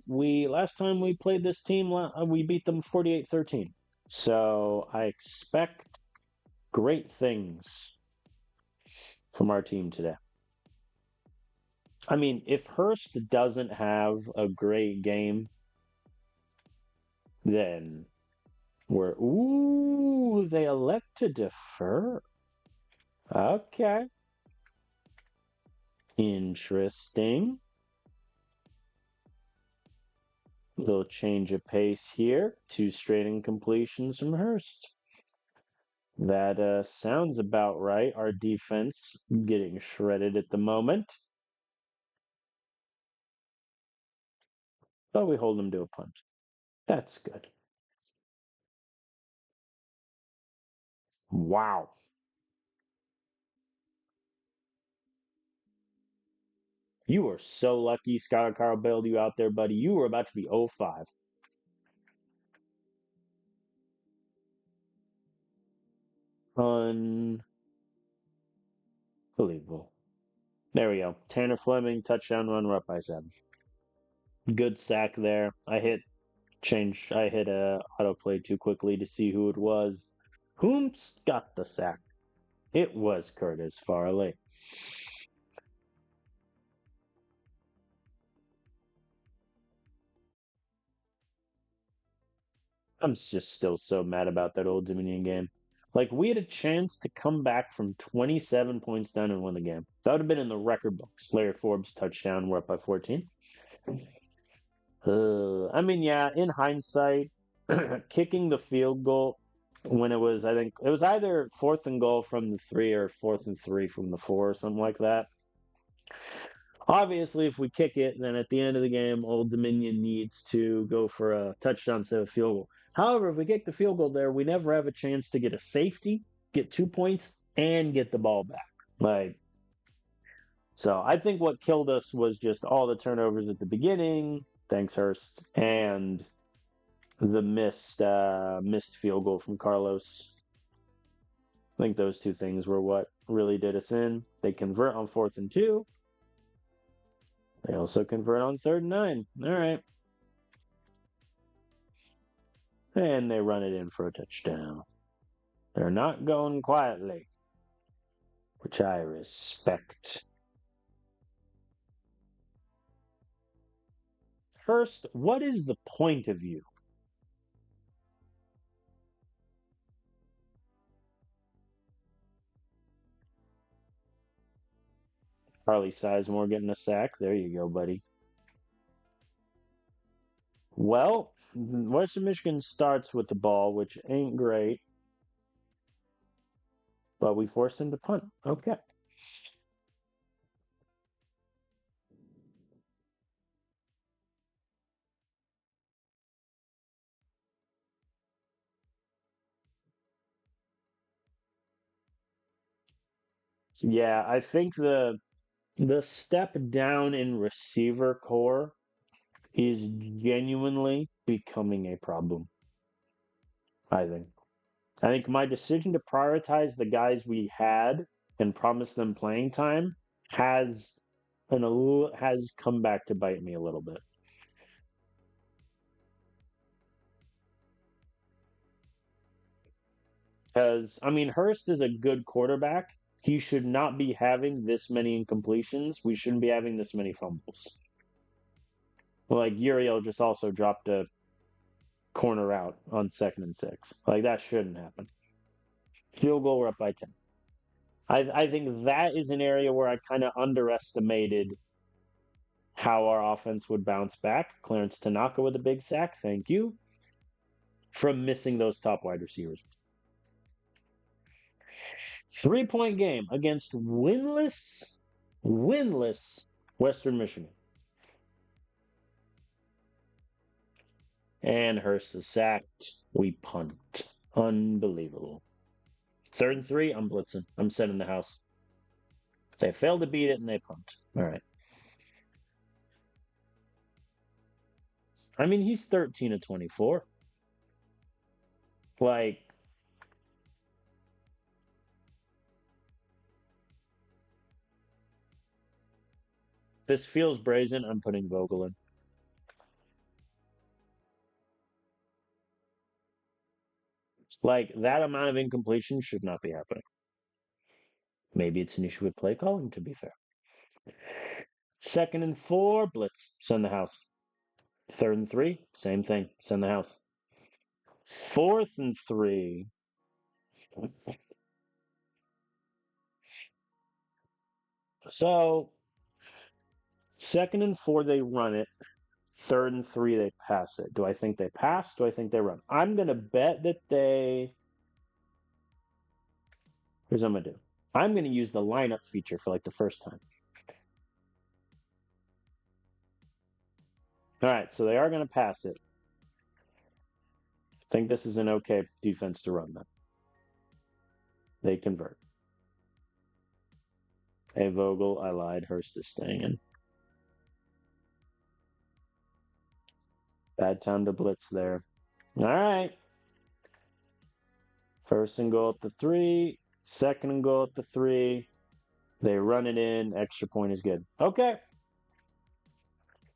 Speaker 1: We last time we played this team, we beat them 48-13. So I expect great things from our team today. I mean, if Hurst doesn't have a great game, then they elect to defer. Okay. Interesting. Little change of pace here. 2 straight incompletions from Hurst. That sounds about right. Our defense getting shredded at the moment. But we hold them to a punt. That's good. Wow. You were so lucky Scott Carl bailed you out there, buddy. You were about to be 0-5. Unbelievable. There we go. Tanner Fleming, touchdown run, we're up by 7. Good sack there. I hit autoplay too quickly to see who it was. Whom got the sack? It was Curtis Farley. I'm just still so mad about that Old Dominion game. Like, we had a chance to come back from 27 points down and win the game. That would have been in the record books. Larry Forbes touchdown, we're up by 14. I mean, yeah, in hindsight, kicking the field goal when I think it was either 4th and goal from the 3 or 4th and 3 from the 4 or something like that. Obviously, if we kick it, then at the end of the game, Old Dominion needs to go for a touchdown instead of a field goal. However, if we kick the field goal there, we never have a chance to get a safety, get 2 points, and get the ball back. Like, so I think what killed us was just all the turnovers at the beginning, thanks Hurst, and the missed field goal from Carlos. I think those 2 things were what really did us in. They convert on 4th and 2. They also convert on 3rd and 9. All right. And they run it in for a touchdown. They're not going quietly, which I respect. First, what is the point of you? Harley Sizemore getting a sack. There you go, buddy. Well, Western Michigan starts with the ball, which ain't great, but we forced him to punt. Okay. Yeah, I think the step down in receiver core is genuinely becoming a problem, I think. I think my decision to prioritize the guys we had and promise them playing time has has come back to bite me a little bit. Because I mean, Hurst is a good quarterback. He should not be having this many incompletions. We shouldn't be having this many fumbles. Like Uriel just also dropped a corner out on 2nd and 6. Like that shouldn't happen. Field goal, we're up by 10. I think that is an area where I kind of underestimated how our offense would bounce back. Clarence Tanaka with a big sack, thank you, from missing those top wide receivers. 3-point game against winless Western Michigan. And Hurst is sacked. We punt. Unbelievable. 3rd and 3, I'm blitzing. I'm setting the house. They fail to beat it and they punt. All right. I mean, he's 13 of 24. Like, this feels brazen. I'm putting Vogel in. Like, that amount of incompletion should not be happening. Maybe it's an issue with play calling, to be fair. 2nd and 4, blitz, send the house. 3rd and 3, same thing, send the house. 4th and 3, so 2nd and 4, they run it. 3rd and 3, they pass it. Do I think they pass? Do I think they run? I'm going to bet that they. Here's what I'm going to do. I'm going to use the lineup feature for like the first time. All right, so they are going to pass it. I think this is an okay defense to run that. They convert. Hey, Vogel, I lied. Hurst is staying in. Bad time to blitz there. All right. 1st and goal at the 3. 2nd and goal at the 3. They run it in. Extra point is good. Okay.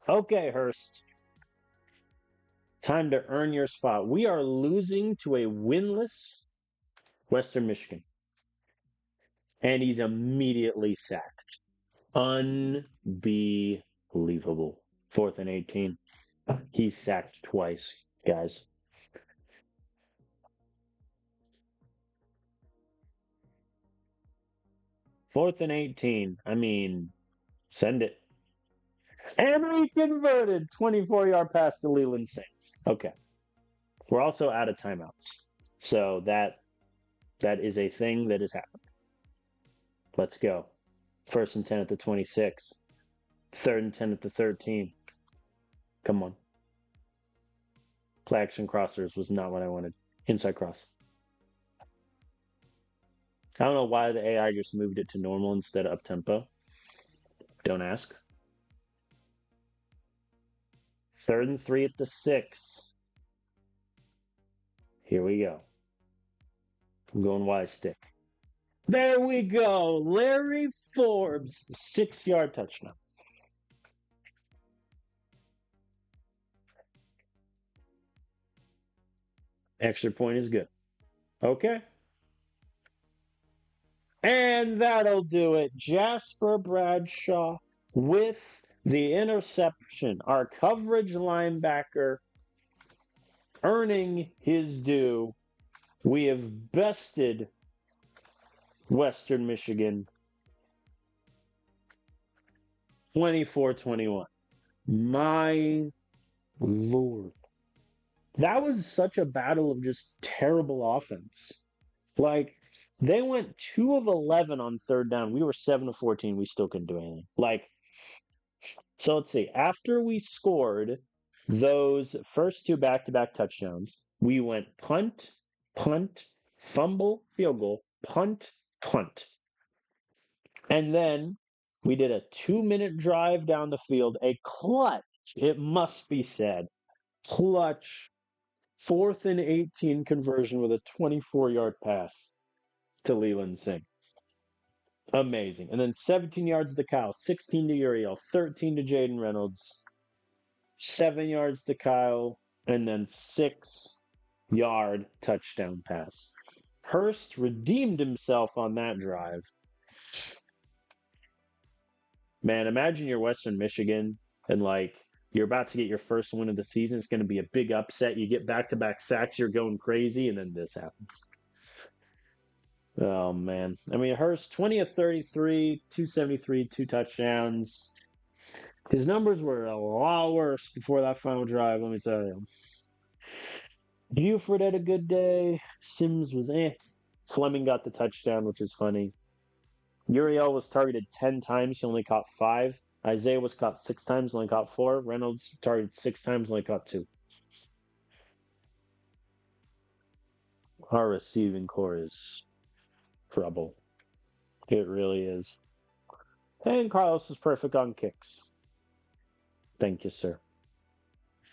Speaker 1: Okay, Hurst. Time to earn your spot. We are losing to a winless Western Michigan. And he's immediately sacked. Unbelievable. 4th and 18. He's sacked twice, guys. 4th and 18. I mean, send it. And we converted 24-yard pass to Leland Saints. Okay. We're also out of timeouts. So that is a thing that has happened. Let's go. 1st and 10 at the 26. 3rd and 10 at the 13. Come on. Play action crossers was not what I wanted. Inside cross. I don't know why the AI just moved it to normal instead of up tempo. Don't ask. 3rd and 3 at the 6. Here we go. I'm going Y stick. There we go. Larry Forbes, 6-yard touchdown. Extra point is good. Okay. And that'll do it. Jasper Bradshaw with the interception. Our coverage linebacker earning his due. We have bested Western Michigan 24-21. My Lord. That was such a battle of just terrible offense. Like, they went 2 of 11 on 3rd down. We were 7 of 14. We still couldn't do anything. Like, so let's see. After we scored those first 2 back-to-back touchdowns, we went punt, punt, fumble, field goal, punt, punt. And then we did a 2-minute drive down the field, a clutch, it must be said, clutch 4th and 18 conversion with a 24-yard pass to Leland Singh. Amazing. And then 17 yards to Kyle, 16 to Uriel, 13 to Jaden Reynolds, 7 yards to Kyle, and then 6-yard touchdown pass. Hurst redeemed himself on that drive. Man, imagine you're Western Michigan and you're about to get your first win of the season. It's going to be a big upset. You get back-to-back sacks, you're going crazy, and then this happens. Oh man. I mean, Hurst 20 of 33, 273, 2 touchdowns. His numbers were a lot worse before that final drive, let me tell you. Buford had a good day. Sims was eh. Fleming got the touchdown, which is funny. Uriel was targeted 10 times. He only caught 5. Isaiah was caught 6 times, only caught 4. Reynolds targeted 6 times, only caught 2. Our receiving core is trouble. It really is. And Carlos was perfect on kicks. Thank you, sir.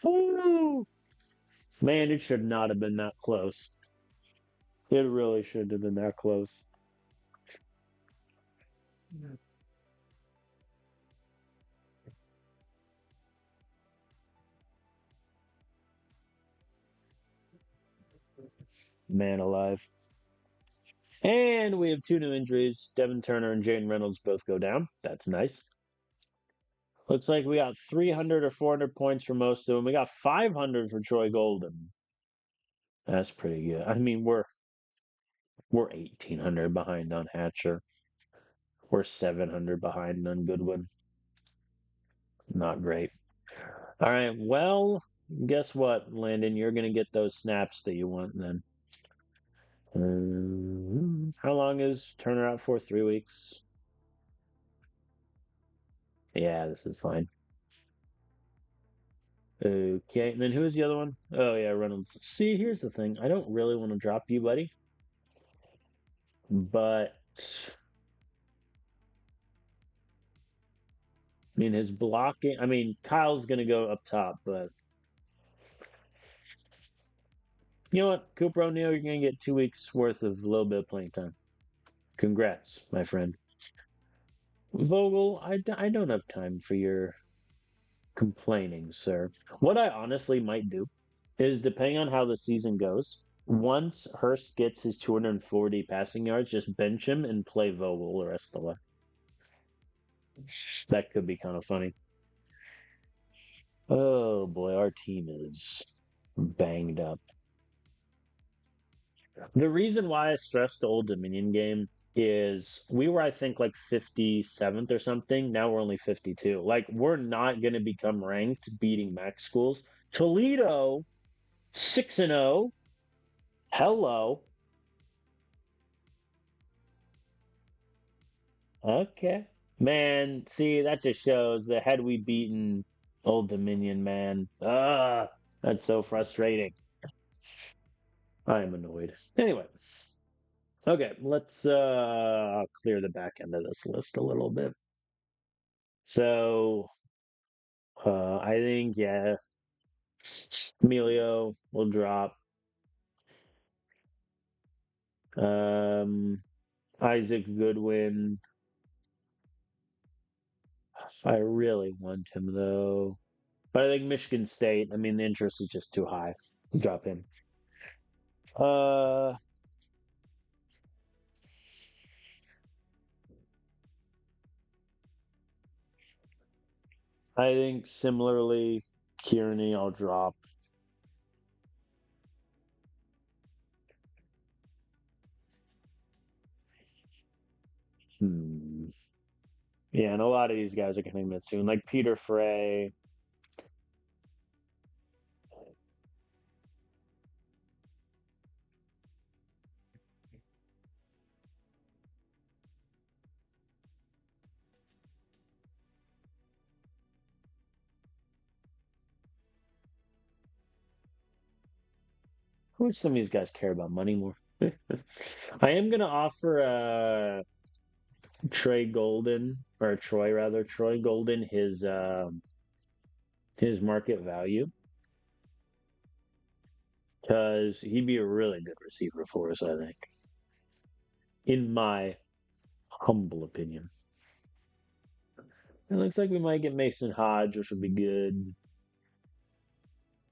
Speaker 1: Woo! Man, it should not have been that close. It really shouldn't have been that close. Man alive. And we have 2 new injuries. Devin Turner and Jane Reynolds both go down. That's nice. Looks like we got 300 or 400 points for most of them. We got 500 for Troy Golden. That's pretty good. I mean, we're 1,800 behind on Hatcher. We're 700 behind on Goodwin. Not great. All right. Well, guess what, Landon? You're going to get those snaps that you want then. How long is Turner out for? 3 weeks? Yeah, this is fine. Okay, and then who's the other one? Oh, yeah, Reynolds. See, here's the thing. I don't really want to drop you, buddy. But, I mean, his blocking. I mean, Kyle's going to go up top, but you know what? Cooper O'Neal, you're going to get 2 weeks worth of a little bit of playing time. Congrats, my friend. Vogel, I don't have time for your complaining, sir. What I honestly might do is, depending on how the season goes, once Hurst gets his 240 passing yards, just bench him and play Vogel the rest of the way. That could be kind of funny. Oh boy, our team is banged up. The reason why I stressed the Old Dominion game is we were, I think, like 57th or something. Now we're only 52. Like, we're not going to become ranked beating MAC schools. Toledo, 6-0. Hello. Okay. Man, see, that just shows that had we beaten Old Dominion, man, that's so frustrating. I am annoyed. Anyway, okay, let's clear the back end of this list a little bit. So, I think, yeah, Emilio will drop. Um, Isaac Goodwin. I really want him though. But I think Michigan State, I mean, the interest is just too high. Drop him. Uh, I think similarly, Kearney, I'll drop. Hmm. Yeah, and a lot of these guys are coming in soon, like Peter Frey. I wish some of these guys care about money more. I am gonna offer Trey Golden, or Troy rather, Troy Golden, his market value, because he'd be a really good receiver for us, I think, in my humble opinion. It looks like we might get Mason Hodge, which would be good,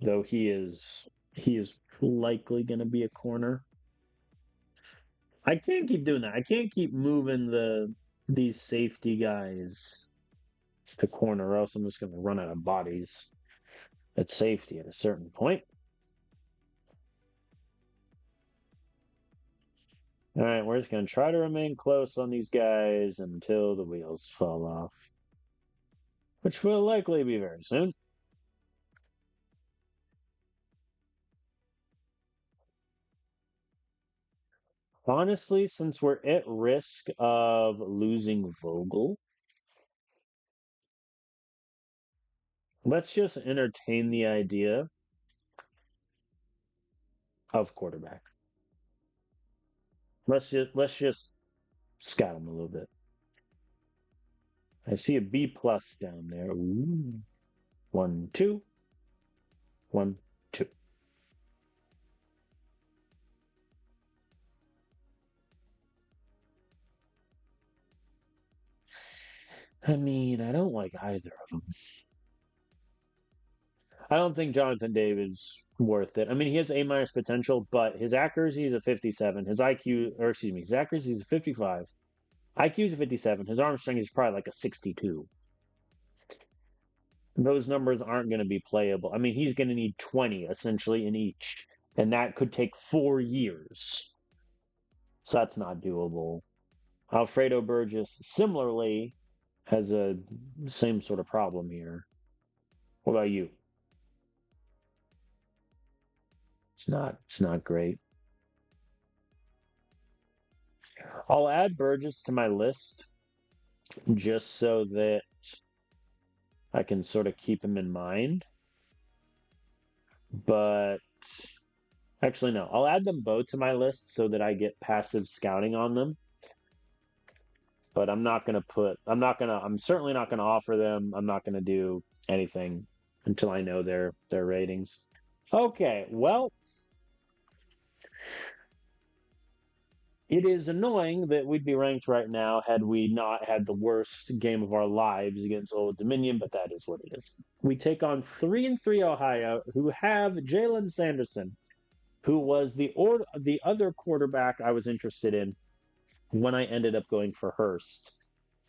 Speaker 1: though he is likely going to be a corner. I can't keep doing that. I can't keep moving these safety guys to corner, or else I'm just going to run out of bodies at safety at a certain point. All right, we're just going to try to remain close on these guys until the wheels fall off, which will likely be very soon. Honestly, since we're at risk of losing Vogel, let's just entertain the idea of quarterback. Let's just scout him a little bit. I see a B plus down there. Ooh. 1, 2, 1, 2. I mean, I don't like either of them. I don't think Jonathan David's worth it. I mean, he has A minus potential, but his accuracy is a 57. His IQ, or excuse me, his accuracy is a 55. IQ is a 57. His arm strength is probably like a 62. Those numbers aren't going to be playable. I mean, he's going to need 20 essentially in each, and that could take 4 years. So that's not doable. Alfredo Burgess similarly has a same sort of problem here. What about you? It's not great. I'll add Burgess to my list just so that I can sort of keep him in mind. But actually, no, I'll add them both to my list so that I get passive scouting on them. But I'm certainly not gonna offer them. I'm not gonna do anything until I know their ratings. Okay, well, it is annoying that we'd be ranked right now had we not had the worst game of our lives against Old Dominion, but that is what it is. We take on 3-3 Ohio, who have Jalen Sanderson, who was the other quarterback I was interested in when I ended up going for Hurst.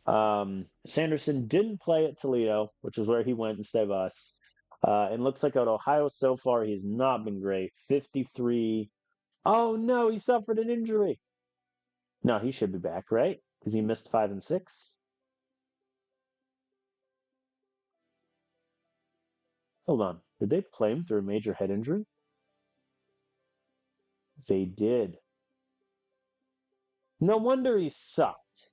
Speaker 1: Sanderson didn't play at Toledo, which is where he went instead of us. And looks like at Ohio so far, he's not been great. 53. Oh no, he suffered an injury. No, he should be back, right? Because he missed 5 and 6. Hold on. Did they play him through a major head injury? They did. No wonder he sucked.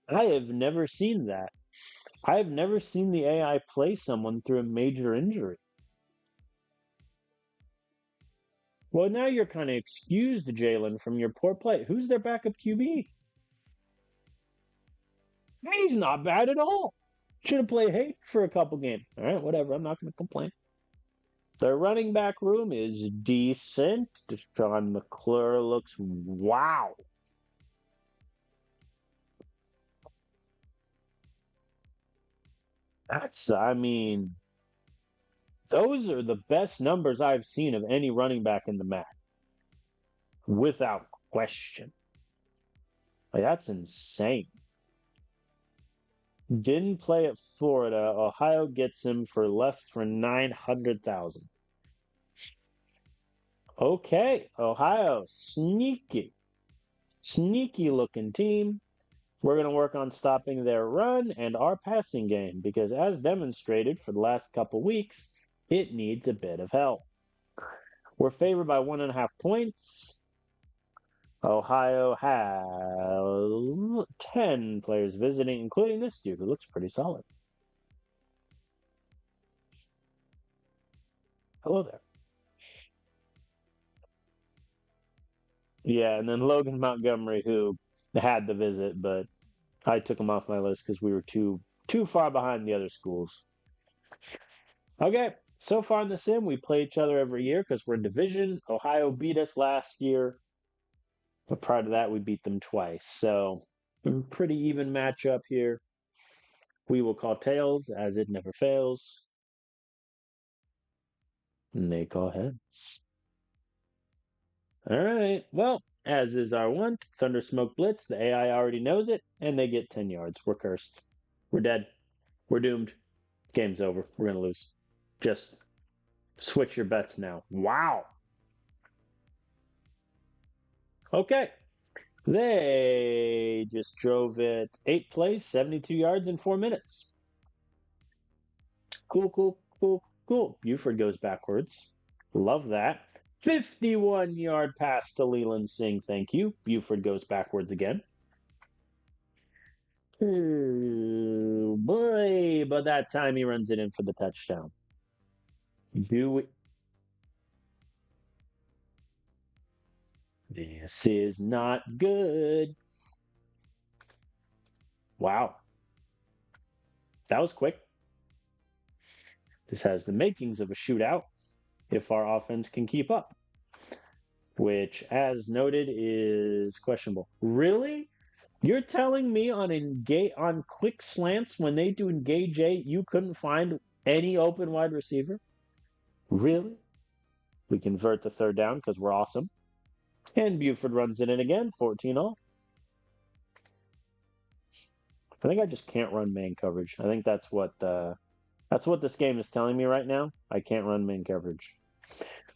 Speaker 1: I have never seen that. I have never seen the AI play someone through a major injury. Well, now you're kind of excused, Jalen, from your poor play. Who's their backup QB? He's not bad at all. Should have played Hay for a couple games. All right, whatever. I'm not going to complain. Their running back room is decent. John McClure looks wow. I mean, those are the best numbers I've seen of any running back in the MAC, without question. Like, that's insane. Didn't play at Florida. Ohio gets him for less for 900,000. Okay, Ohio, sneaky looking team. We're going to work on stopping their run and our passing game because, as demonstrated for the last couple weeks, it needs a bit of help. We're favored by 1.5 points. Ohio has 10 players visiting, including this dude who looks pretty solid. Hello there. Yeah, and then Logan Montgomery, who had the visit, but I took him off my list because we were too far behind the other schools. Okay, so far in the sim, we play each other every year because we're in division. Ohio beat us last year, but prior to that, we beat them twice. So, pretty even matchup here. We will call tails as it never fails. And they call heads. All right. Well, as is our want, Thunder Smoke Blitz. The AI already knows it, and they get 10 yards. We're cursed. We're dead. We're doomed. Game's over. We're going to lose. Just switch your bets now. Wow. Okay. They just drove it 8 plays, 72 yards in 4 minutes. Cool, cool, cool, cool. Buford goes backwards. Love that. 51-yard pass to Leland Singh. Thank you. Buford goes backwards again. Oh boy, but that time he runs it in for the touchdown. Do we... This is not good. Wow. That was quick. This has the makings of a shootout if our offense can keep up, which, as noted, is questionable. Really? You're telling me on quick slants when they do engage 8, you couldn't find any open wide receiver? Really? We convert the third down because we're awesome. And Buford runs it in again, 14 all. I think I just can't run man coverage. I think that's what this game is telling me right now. I can't run man coverage.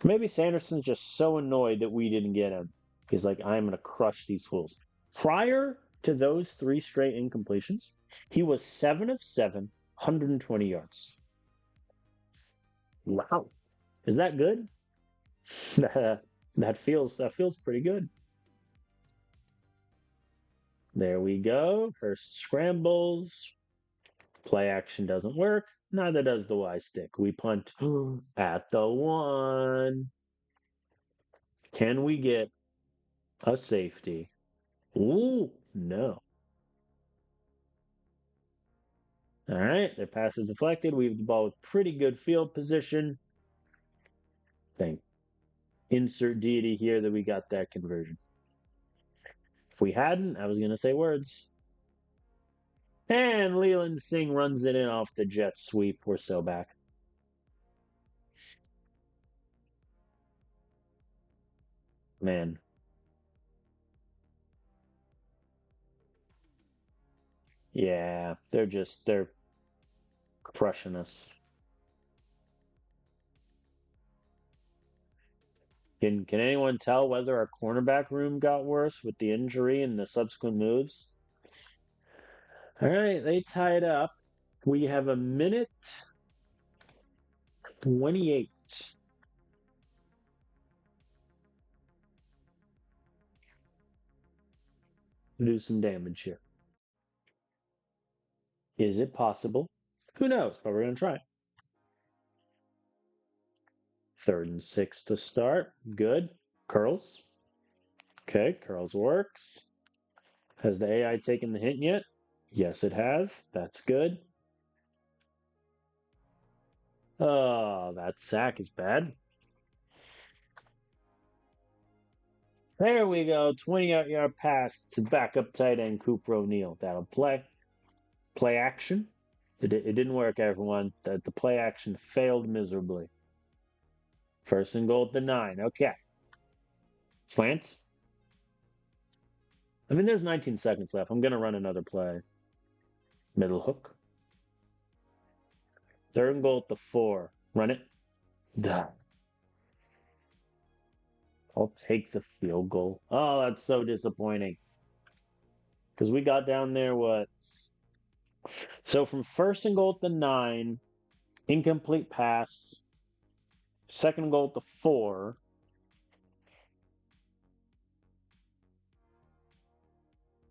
Speaker 1: Maybe Sanderson's just so annoyed that we didn't get him. He's like, I'm gonna crush these fools. Prior to those 3 straight incompletions, he was 7 of 7, 120 yards. Wow. Is that good? that feels pretty good. There we go. Hurst scrambles. Play action doesn't work. Neither does the Y stick. We punt at the 1. Can we get a safety? Ooh, no. All right, their pass is deflected. We have the ball with pretty good field position. Thank insert deity here that we got that conversion. If we hadn't, I was going to say words. And Leland Singh runs it in off the jet sweep. We're so back. Man. Yeah, they're crushing us. Can anyone tell whether our cornerback room got worse with the injury and the subsequent moves? All right, they tied up. We have a minute 28 to do some damage here. Is it possible? Who knows, but we're going to try. 3rd and 6 to start. Good. Curls. Okay, curls works. Has the AI taken the hint yet? Yes, it has. That's good. Oh, that sack is bad. There we go. 20-yard pass to backup tight end Cooper O'Neal. That'll play. Play action. It didn't work, everyone. The play action failed miserably. 1st and goal at the 9. Okay. Slants. I mean, there's 19 seconds left. I'm going to run another play. Middle hook. 3rd and goal at the 4. Run it. Duh. I'll take the field goal. Oh, that's so disappointing. Because we got down there, what? So from 1st and goal at the 9, incomplete pass. 2nd goal at the 4.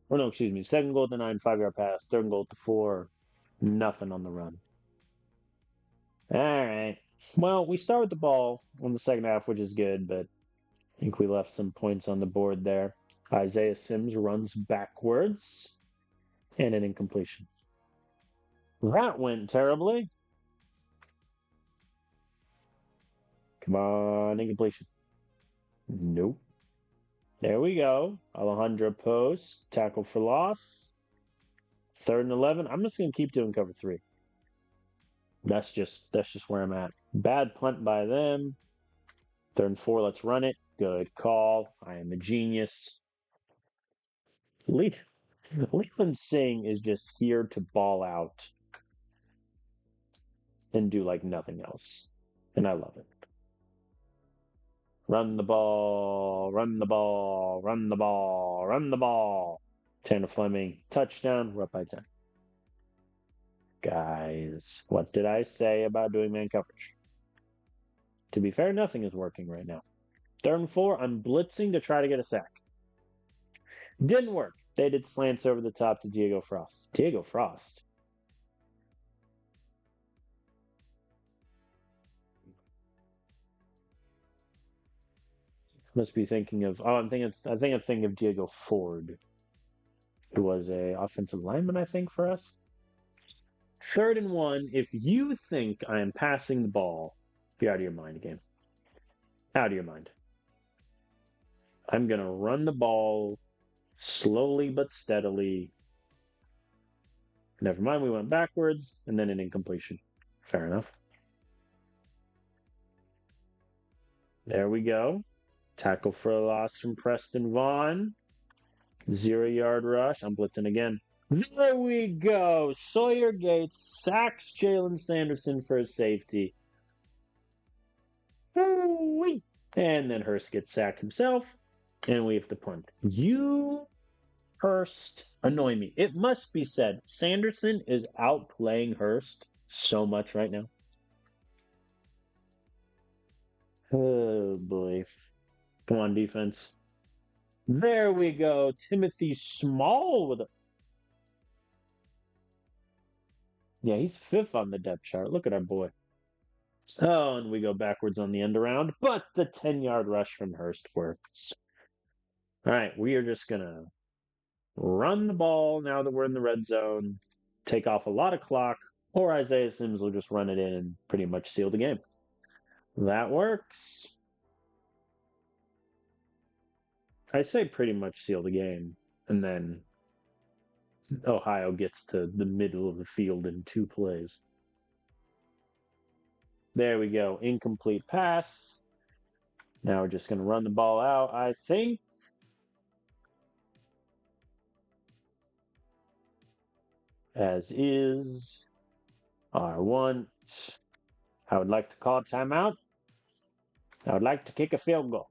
Speaker 1: Or no, excuse me. 2nd goal at the 9, 5-yard pass. 3rd goal at the 4. Nothing on the run. All right. Well, we start with the ball on the second half, which is good, but I think we left some points on the board there. Isaiah Sims runs backwards and an incompletion. That went terribly. Come on, incompletion. Nope. There we go. Alejandro post, tackle for loss. 3rd and 11. I'm just going to keep doing cover 3. That's just where I'm at. Bad punt by them. 3rd and 4. Let's run it. Good call. I am a genius. Leland Singh is just here to ball out and do like nothing else. And I love it. Run the ball, run the ball, run the ball, run the ball. Tanner Fleming, touchdown. We're up by 10. Guys, what did I say about doing man coverage? To be fair, nothing is working right now. 3rd and 4, I'm blitzing to try to get a sack. Didn't work. They did slants over the top to Diego Frost. Diego Frost. Must be thinking of. Oh, I think I'm thinking of Diego Ford, who was a offensive lineman, I think, for us. 3rd and 1. If you think I am passing the ball, be out of your mind again. Out of your mind. I'm gonna run the ball slowly but steadily. Never mind, we went backwards and then an incompletion. Fair enough. There we go. Tackle for a loss from Preston Vaughn. 0-yard rush. I'm blitzing again. There we go. Sawyer Gates sacks Jalen Sanderson for a safety. Ooh-wee. And then Hurst gets sacked himself. And we have to punt. You, Hurst, annoy me. It must be said, Sanderson is outplaying Hurst so much right now. Oh, boy. Come on, defense. There we go. Timothy Small with a... Yeah, he's 5th on the depth chart. Look at our boy. Oh, and we go backwards on the end around, but the 10-yard rush from Hurst works. All right, we are just going to run the ball now that we're in the red zone, take off a lot of clock, or Isaiah Sims will just run it in and pretty much seal the game. That works. I say pretty much seal the game, and then Ohio gets to the middle of the field in 2 plays. There we go. Incomplete pass. Now we're just going to run the ball out, I think. As is. R1. I would like to call a timeout. I would like to kick a field goal.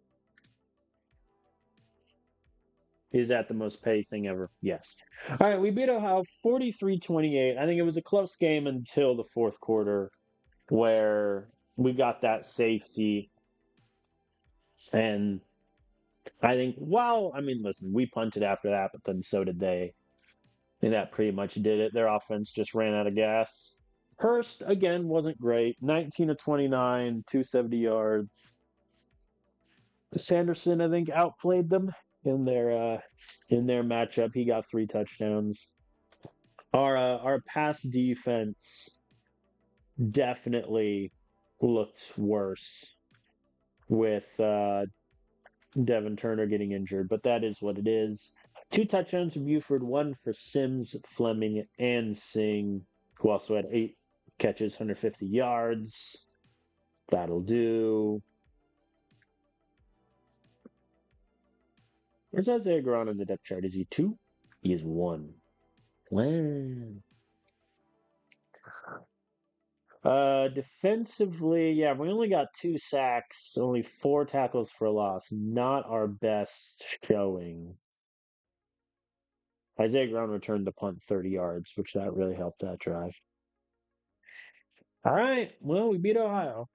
Speaker 1: Is that the most paid thing ever? Yes. All right, we beat Ohio 43-28. I think it was a close game until the 4th quarter where we got that safety. And I think, listen, we punted after that, but then so did they. And that pretty much did it. Their offense just ran out of gas. Hurst, again, wasn't great. 19 of 29, 270 yards. Sanderson, I think, outplayed them in their matchup. He got 3 touchdowns. Our pass defense definitely looked worse with Devin Turner getting injured, but that is what it is. 2 touchdowns from Buford, 1 for Sims, Fleming, and Singh, who also had 8 catches, 150 yards. That'll do. Where's Isaiah Grant on the depth chart? Is he 2? He is 1. Wow. Defensively, yeah, we only got 2 sacks, only 4 tackles for a loss. Not our best showing. Isaiah Grant returned the punt 30 yards, which that really helped that drive. All right, well, we beat Ohio.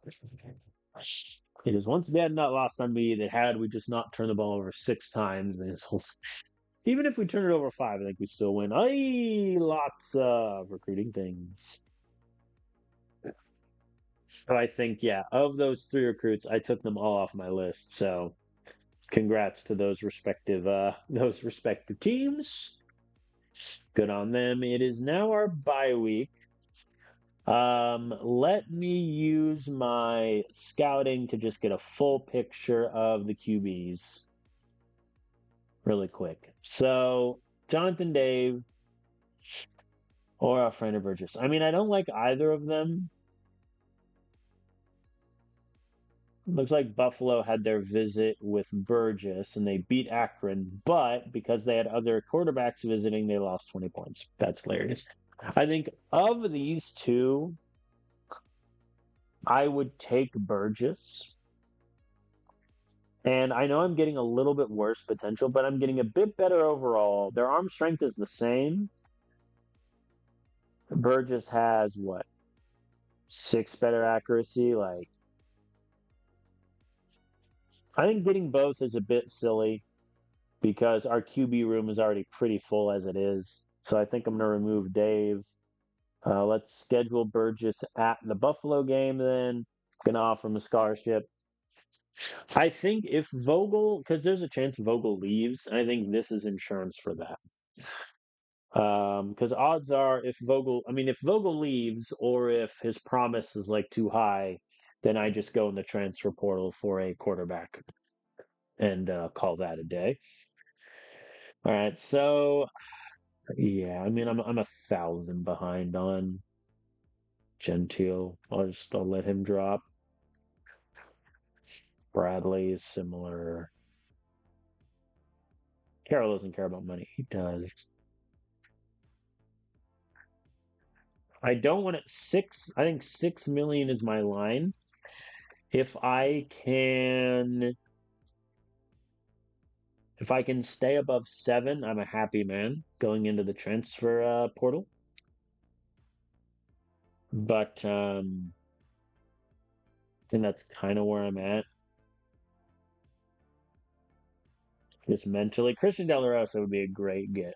Speaker 1: It is once again not lost on me that had we just not turned the ball over 6 times, even if we turn it over 5, I think we still win. Lots of recruiting things. But I think, yeah, of those three recruits, I took them all off my list. So congrats to those respective teams. Good on them. It is now our bye week. Let me use my scouting to just get a full picture of the QBs really quick. So, Jonathan Dave or Alfredo Burgess. I mean, I don't like either of them. Looks like Buffalo had their visit with Burgess and they beat Akron, but because they had other quarterbacks visiting, they lost 20 points. That's hilarious. I think of these two, I would take Burgess. And I know I'm getting a little bit worse potential, but I'm getting a bit better overall. Their arm strength is the same. Burgess has what? 6 better accuracy. Like, I think getting both is a bit silly because our QB room is already pretty full as it is. So I think I'm going to remove Dave. Let's schedule Burgess at the Buffalo game then. Going to offer him a scholarship. I think if Vogel, because there's a chance Vogel leaves, I think this is insurance for that. Because odds are if Vogel leaves or if his promise is like too high, then I just go in the transfer portal for a quarterback and call that a day. All right, so yeah, I mean I'm 1,000 behind on Gentile. I'll let him drop. Bradley is similar. Carroll doesn't care about money. He does. I don't want it 6. I think 6 million is my line. If I can stay above 7, I'm a happy man going into the transfer portal. But I think that's kind of where I'm at. Just mentally, Christian Del Rosa would be a great get.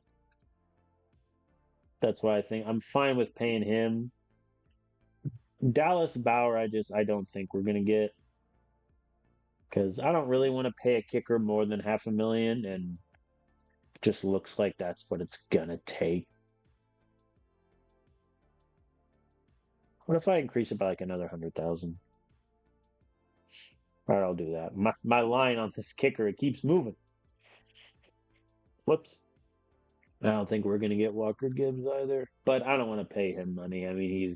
Speaker 1: That's why I think I'm fine with paying him. Dallas Bauer, I don't think we're gonna get because I don't really want to pay a kicker more than 500,000, and just looks like that's what it's gonna take. What if I increase it by like another 100,000? All right, I'll do that. My line on this kicker, it keeps moving. Whoops. I don't think we're gonna get Walker Gibbs either, but I don't want to pay him money. I mean, he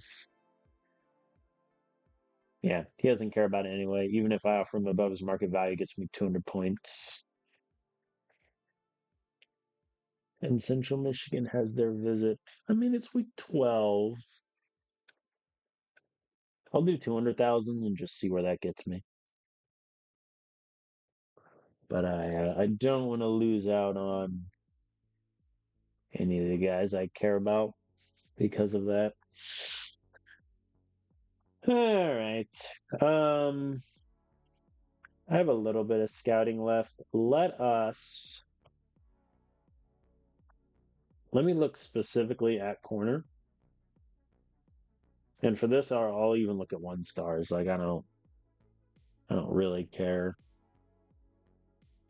Speaker 1: doesn't care about it anyway. Even if I offer him above his market value, gets me 200 points. And Central Michigan has their visit. I mean, it's week 12. I'll do 200,000 and just see where that gets me. But I don't want to lose out on any of the guys I care about because of that. All right. I have a little bit of scouting left. Let me look specifically at corner. And for this, I'll even look at 1 stars. Like I don't really care.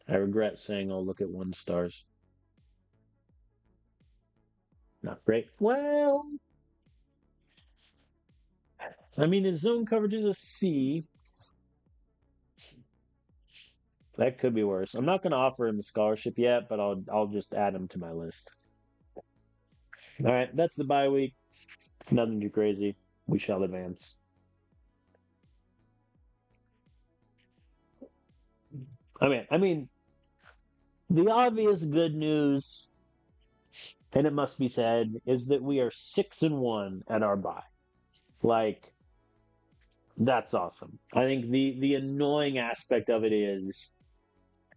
Speaker 1: I regret saying I'll look at 1 stars. Not great. Well, I mean, his zone coverage is a C. That could be worse. I'm not going to offer him a scholarship yet, but I'll just add him to my list. All right, that's the bye week. Nothing too crazy. We shall advance. I mean, the obvious good news, and it must be said, is that we are 6-1 at our bye. Like, that's awesome. I think the annoying aspect of it is,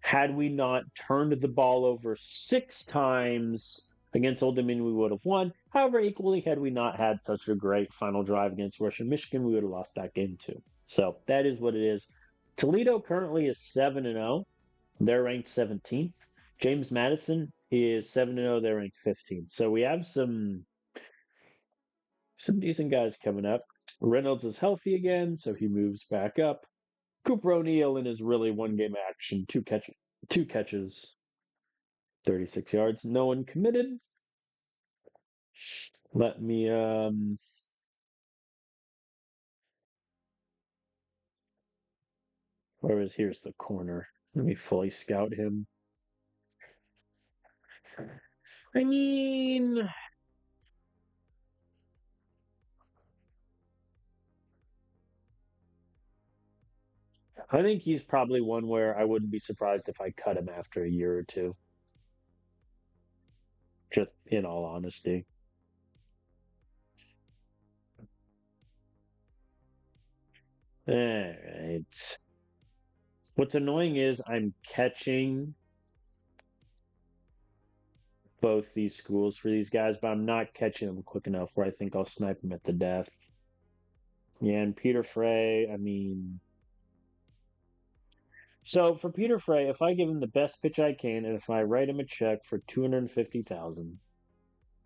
Speaker 1: had we not turned the ball over 6 times against Old Dominion, we would have won. However, equally, had we not had such a great final drive against Western Michigan, we would have lost that game too. So that is what it is. Toledo currently is 7-0. They're ranked 17th. James Madison is 7-0. They're ranked 15th. So we have some decent guys coming up. Reynolds is healthy again, so he moves back up. Cooper O'Neill in his really one game action, two catches, 36 yards. No one committed. Let me here's the corner. Let me fully scout him. I mean, I think he's probably one where I wouldn't be surprised if I cut him after a year or two. Just in all honesty. All right. What's annoying is I'm catching both these schools for these guys, but I'm not catching them quick enough where I think I'll snipe them at the death. Yeah, and Peter Frey, I mean, so for Peter Frey, if I give him the best pitch I can, and if I write him a check for 250,000,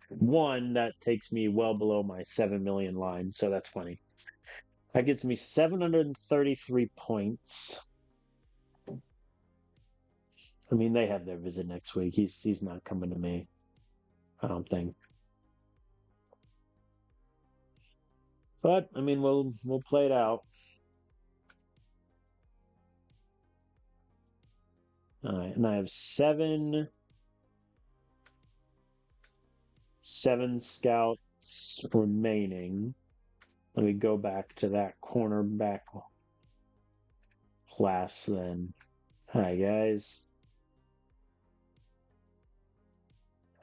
Speaker 1: one that takes me well below my 7 million line, so that's funny. That gets me 733 points. I mean, they have their visit next week. He's not coming to me. I don't think. But I mean, we'll play it out. All right, and I have seven scouts remaining. Let me go back to that cornerback class then. Hi guys.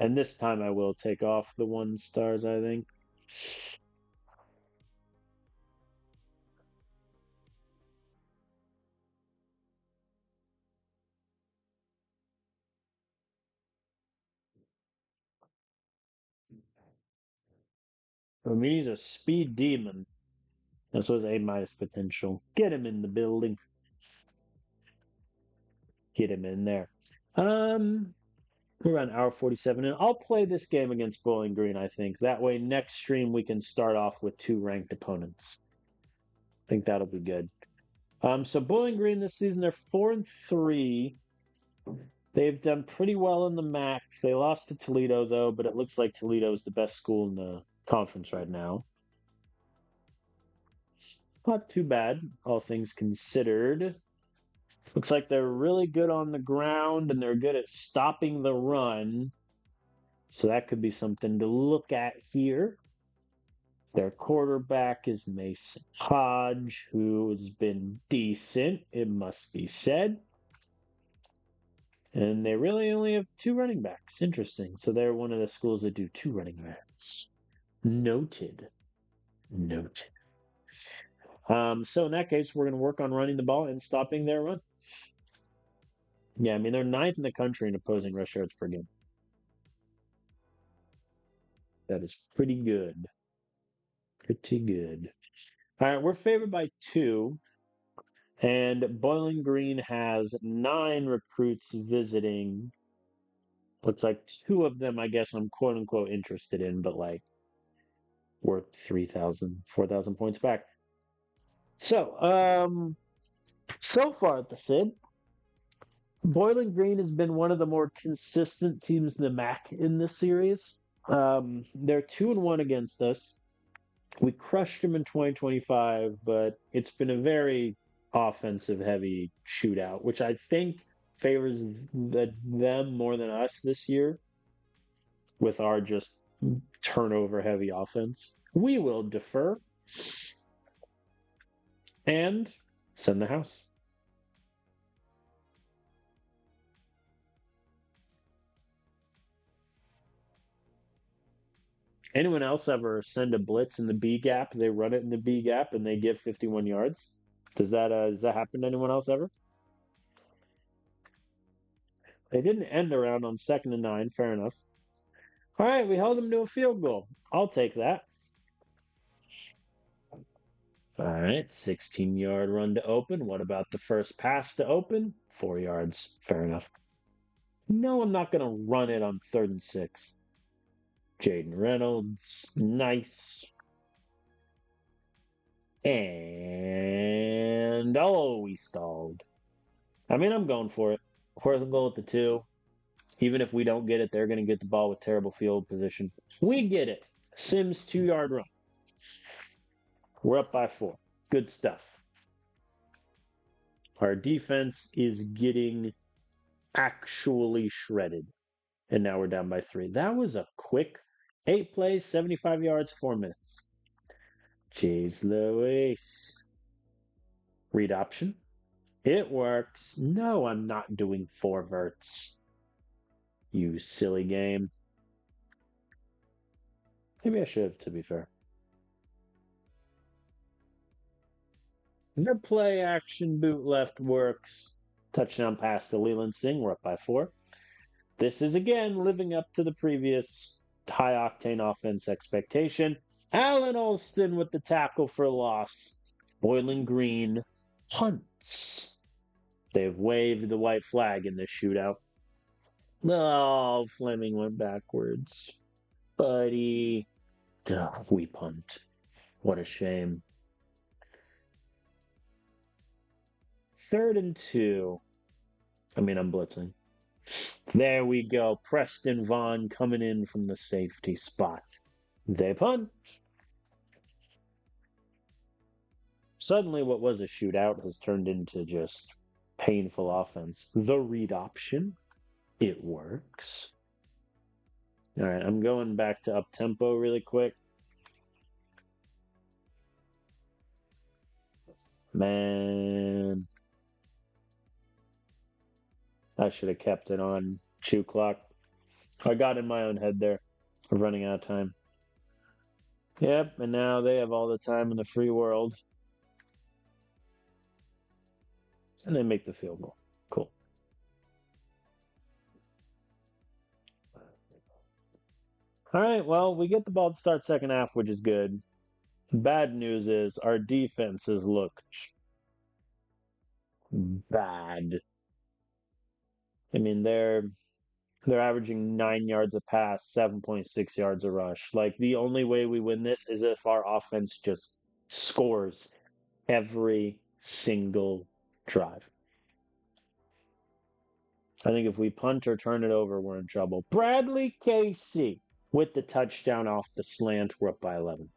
Speaker 1: And this time I will take off the 1 stars, I think. I mean, he's a speed demon. This was A minus potential. Get him in the building. Get him in there. We're around hour 47, and I'll play this game against Bowling Green, I think. That way, next stream, we can start off with 2 ranked opponents. I think that'll be good. So Bowling Green this season, they're 4-3. They've done pretty well in the MAC. They lost to Toledo, though, but it looks like Toledo is the best school in the conference right now. Not too bad, all things considered. Looks like they're really good on the ground and they're good at stopping the run. So that could be something to look at here. Their quarterback is Mason Hodge, who has been decent, it must be said. And they really only have 2 running backs. Interesting. So they're one of the schools that do 2 running backs. Noted. Noted. So in that case, we're going to work on running the ball and stopping their run. Yeah, I mean, they're 9th in the country in opposing rush yards per game. That is pretty good. Pretty good. All right, we're favored by 2. And Bowling Green has 9 recruits visiting. Looks like 2 of them, I guess, I'm quote unquote interested in, but like worth 3,000, 4,000 points back. So, so far at the SID, Bowling Green has been one of the more consistent teams in the MAC in this series. They're 2-1 against us. We crushed them in 2025, but it's been a very offensive heavy shootout, which I think favors them more than us this year with our just turnover heavy offense. We will defer and send the house. Anyone else ever send a blitz in the B gap? They run it in the B gap and they give 51 yards. Does that happen to anyone else ever? They didn't end around on 2nd and 9. Fair enough. All right, we held them to a field goal. I'll take that. All right, 16-yard run to open. What about the first pass to open? 4 yards. Fair enough. No, I'm not going to run it on 3rd and 6. Jaden Reynolds. Nice. And oh, we stalled. I mean, I'm going for it. Fourth and goal at the 2. Even if we don't get it, they're going to get the ball with terrible field position. We get it. Sims 2-yard run. We're up by 4. Good stuff. Our defense is getting actually shredded. And now we're down by 3. That was a quick 8 plays, 75 yards, 4 minutes. Jeez Louise. Read option. It works. No, I'm not doing 4 verts. You silly game. Maybe I should have, to be fair. The play action boot left works. Touchdown pass to Leland Singh. We're up by 4. This is again living up to the previous high octane offense expectation. Alan Olston with the tackle for loss. Boylan Green punts. They've waved the white flag in this shootout. Oh, Fleming went backwards. Buddy. Duh, we punt. What a shame. 3rd and 2. I mean, I'm blitzing. There we go. Preston Vaughn coming in from the safety spot. They punt. Suddenly, what was a shootout has turned into just painful offense. The read option. It works. All right, I'm going back to up-tempo really quick. Man. I should have kept it on chew clock. I got in my own head there. We're running out of time. Yep, and now they have all the time in the free world. And they make the field goal. Cool. All right, well, we get the ball to start second half, which is good. Bad news is our defense has looked bad. I mean, they're averaging 9 yards a pass, 7.6 yards a rush. Like, the only way we win this is if our offense just scores every single drive. I think if we punt or turn it over, we're in trouble. Bradley Casey with the touchdown off the slant. We're up by 11.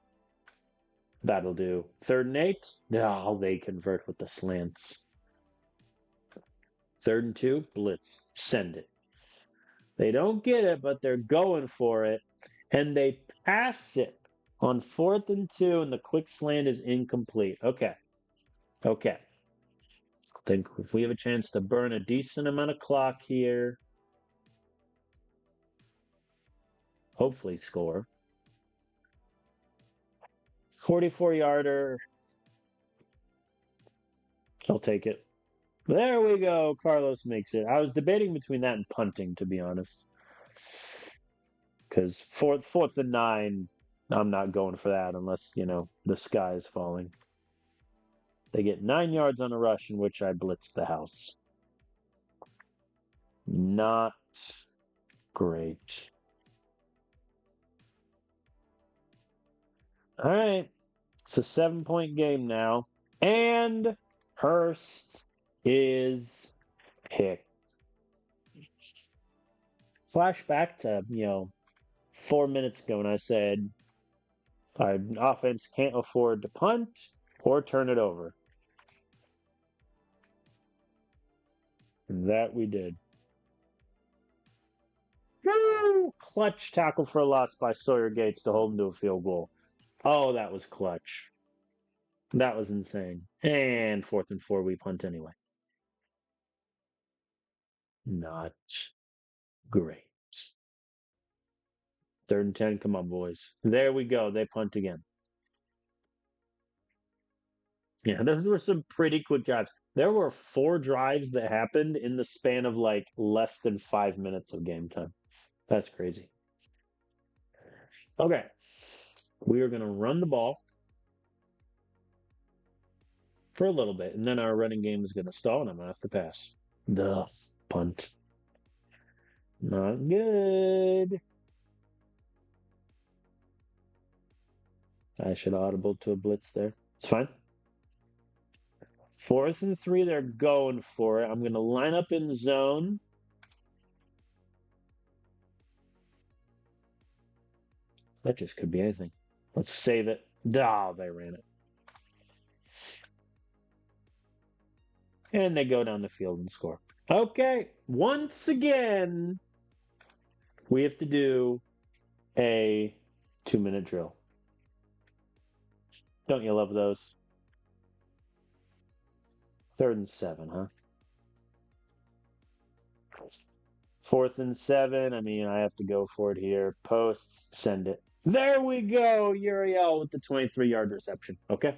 Speaker 1: That'll do. 3rd and 8. No, they convert with the slants. 3rd and 2. Blitz. Send it. They don't get it, but they're going for it. And they pass it on 4th and 2, and the quick slant is incomplete. Okay. I think if we have a chance to burn a decent amount of clock here, hopefully score. 44-yarder. I'll take it. There we go. Carlos makes it. I was debating between that and punting, to be honest. Because 4th and 9, I'm not going for that unless, the sky is falling. They get 9 yards on a rush in which I blitz the house. Not great. All right. It's a 7-point game now. And Hurst is picked. Flashback to, 4 minutes ago when I said our offense can't afford to punt or turn it over. And that we did. Woo! Clutch tackle for a loss by Sawyer Gates to hold him to a field goal. Oh, that was clutch. That was insane. And 4th and 4, we punt anyway. Not great. 3rd and 10, come on, boys. There we go. They punt again. Yeah, those were some pretty quick drives. There were 4 drives that happened in the span of like less than 5 minutes of game time. That's crazy. Okay. We are going to run the ball for a little bit, and then our running game is going to stall, and I'm going to have to pass. Duh. Punt. Not good. I should audible to a blitz there. It's fine. 4th and 3, they're going for it. I'm going to line up in the zone. That just could be anything. Let's save it. Oh, they ran it. And they go down the field and score. Okay, once again, we have to do a 2-minute drill. Don't you love those? 3rd and 7, huh? 4th and 7. I mean, I have to go for it here. Posts, send it. There we go. Uriel with the 23-yard reception. Okay.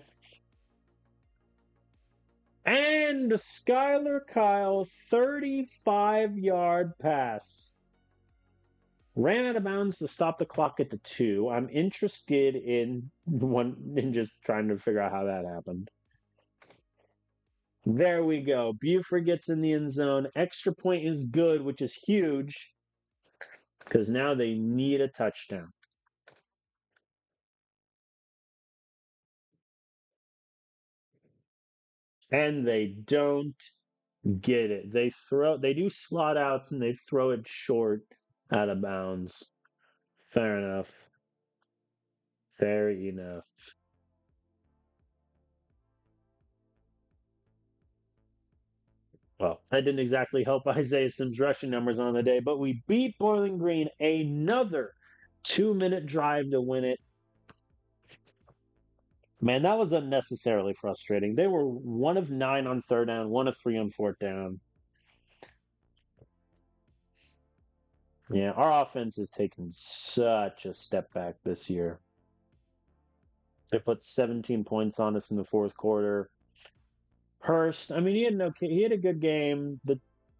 Speaker 1: And Skylar Kyle, 35-yard pass. Ran out of bounds to stop the clock at the 2. I'm interested in just trying to figure out how that happened. There we go. Buford gets in the end zone. Extra point is good, which is huge because now they need a touchdown. And they don't get it. They do slot outs and they throw it short out of bounds. Fair enough. Fair enough. Well, that didn't exactly help Isaiah Sims' rushing numbers on the day, but we beat Bowling Green, another 2-minute drive to win it. Man, that was unnecessarily frustrating. They were 1 of 9 on 3rd down, 1 of 3 on 4th down. Yeah, our offense has taken such a step back this year. They put 17 points on us in the 4th quarter. Hurst, I mean, he had a good game. The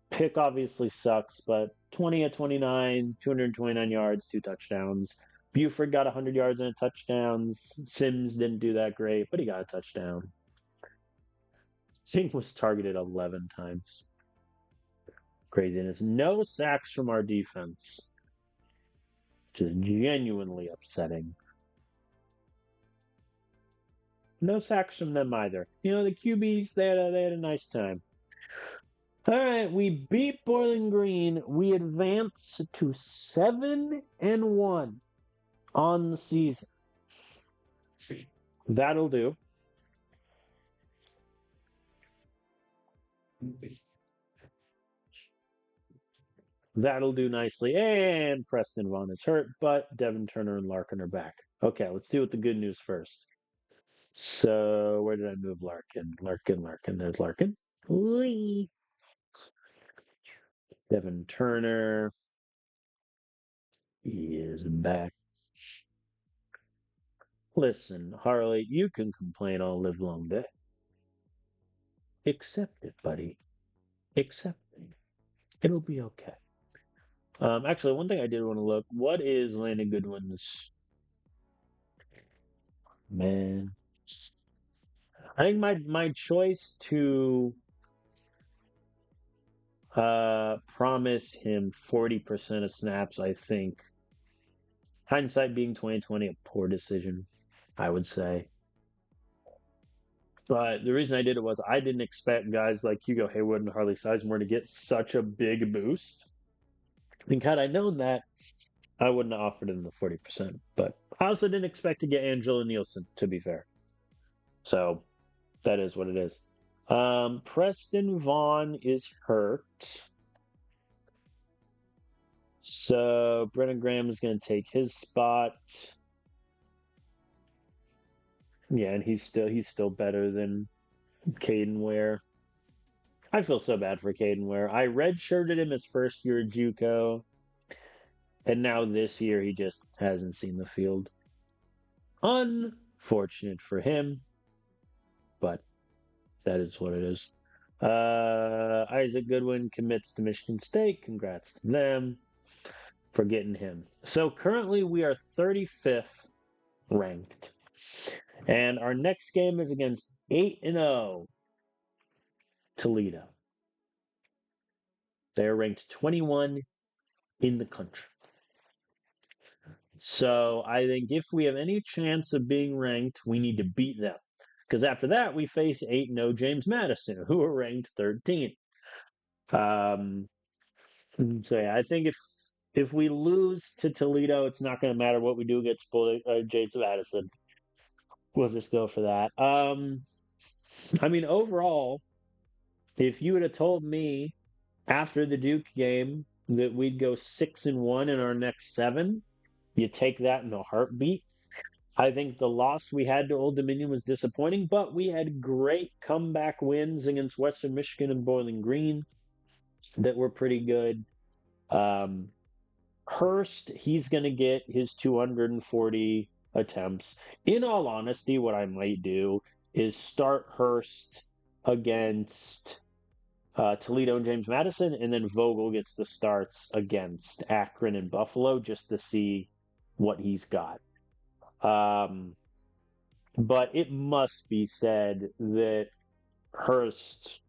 Speaker 1: pick obviously sucks, but 20 of 29, 229 yards, 2 touchdowns. Buford got 100 yards and a touchdown. Sims didn't do that great, but he got a touchdown. Singh was targeted 11 times. Craziness. No sacks from our defense, which is genuinely upsetting. No sacks from them either. You know, the QBs, they had a nice time. All right, we beat Bowling Green. We advance to 7-1 on the season. That'll do. That'll do nicely. And Preston Vaughn is hurt, but Devin Turner and Larkin are back. Okay, let's deal with the good news first. So, where did I move Larkin? Larkin. There's Larkin. Whee! Devin Turner is back. Listen, Harley, you can complain all live long day. Accept it, buddy. Accept it. It'll be okay. Actually, one thing I did want to look. What is Landon Goodwin's? Man, I think my choice to promise him 40% of snaps. I think hindsight being 2020, a poor decision, I would say. But the reason I did it was I didn't expect guys like Hugo Haywood and Harley Sizemore to get such a big boost. I think had I known that, I wouldn't have offered him the 40%. But I also didn't expect to get Angela Nielsen, to be fair. So that is what it is. Preston Vaughn is hurt. So Brennan Graham is going to take his spot. Yeah, and he's still better than Caden Ware. I feel so bad for Caden Ware. I redshirted him his first year at JUCO, and now this year he just hasn't seen the field. Unfortunate for him, but that is what it is. Isaac Goodwin commits to Michigan State. Congrats to them for getting him. So currently we are 35th ranked. And our next game is against 8-0 Toledo. They're ranked 21 in the country. So I think if we have any chance of being ranked, we need to beat them. Because after that, we face 8-0 James Madison, who are ranked 13th. Um, so yeah, I think if we lose to Toledo, it's not going to matter what we do against James Madison. We'll just go for that. I mean, overall, if you would have told me after the Duke game that we'd go 6-1 in our next seven, you take that in a heartbeat. I think the loss we had to Old Dominion was disappointing, but we had great comeback wins against Western Michigan and Bowling Green that were pretty good. Um, Hurst, he's going to get his 240 attempts. In all honesty, what I might do is start Hurst against Toledo and James Madison, and then Vogel gets the starts against Akron and Buffalo just to see what he's got. But it must be said that Hurst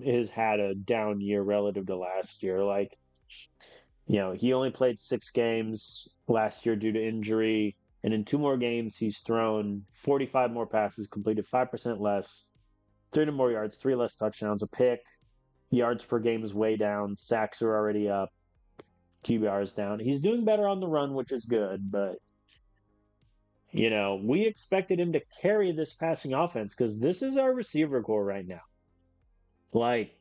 Speaker 1: has had a down year relative to last year. Like, he only played 6 games last year due to injury. And in 2 more games, he's thrown 45 more passes, completed 5% less, 300 more yards, 3 less touchdowns, a pick. Yards per game is way down. Sacks are already up. QBR is down. He's doing better on the run, which is good. But, we expected him to carry this passing offense because this is our receiver core right now. Like,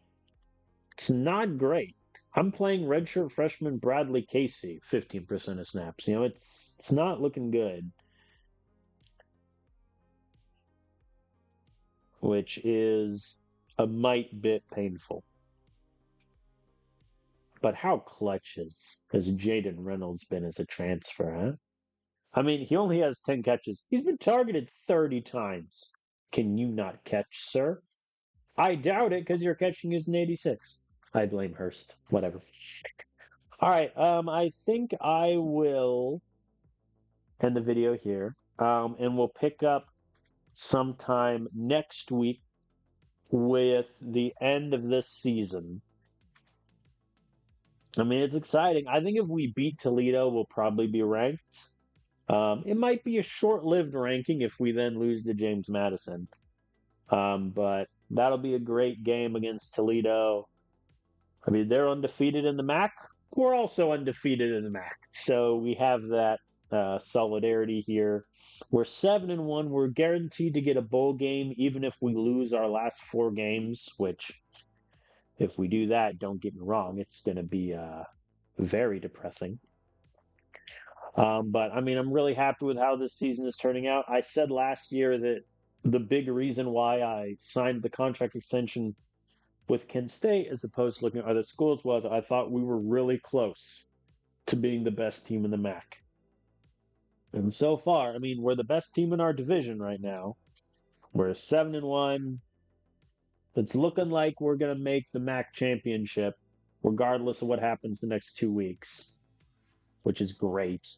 Speaker 1: it's not great. I'm playing redshirt freshman Bradley Casey, 15% of snaps. It's not looking good, which is a mite bit painful. But how clutch has Jaden Reynolds been as a transfer, huh? I mean, he only has 10 catches. He's been targeted 30 times. Can you not catch, sir? I doubt it because your catching is an 86. I blame Hurst. Whatever. All right. I think I will end the video here. And we'll pick up sometime next week with the end of this season. I mean, it's exciting. I think if we beat Toledo, we'll probably be ranked. It might be a short-lived ranking if we then lose to James Madison. But that'll be a great game against Toledo. I mean, they're undefeated in the MAC. We're also undefeated in the MAC. So we have that solidarity here. We're 7-1. We're guaranteed to get a bowl game, even if we lose our last 4 games, which if we do that, don't get me wrong, it's going to be very depressing. But I mean, I'm really happy with how this season is turning out. I said last year that the big reason why I signed the contract extension with Kent State as opposed to looking at other schools was I thought we were really close to being the best team in the MAC. And so far, I mean, we're the best team in our division right now. We're 7-1. It's looking like we're going to make the MAC championship, regardless of what happens the next 2 weeks, which is great.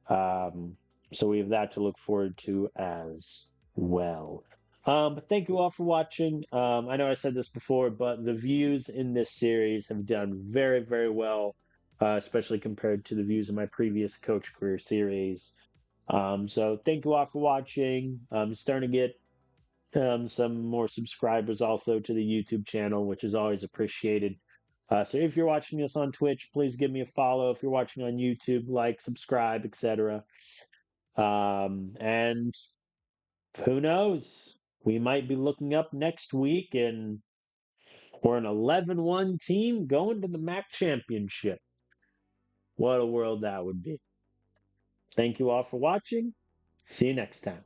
Speaker 1: So we have that to look forward to as well. But thank you all for watching. I know I said this before, but the views in this series have done very, very well, especially compared to the views of my previous coach career series. So thank you all for watching. I'm starting to get some more subscribers also to the YouTube channel, which is always appreciated. So if you're watching this on Twitch, please give me a follow. If you're watching on YouTube, like, subscribe, etc. And who knows? We might be looking up next week and we're an 11-1 team going to the MAC championship. What a world that would be. Thank you all for watching. See you next time.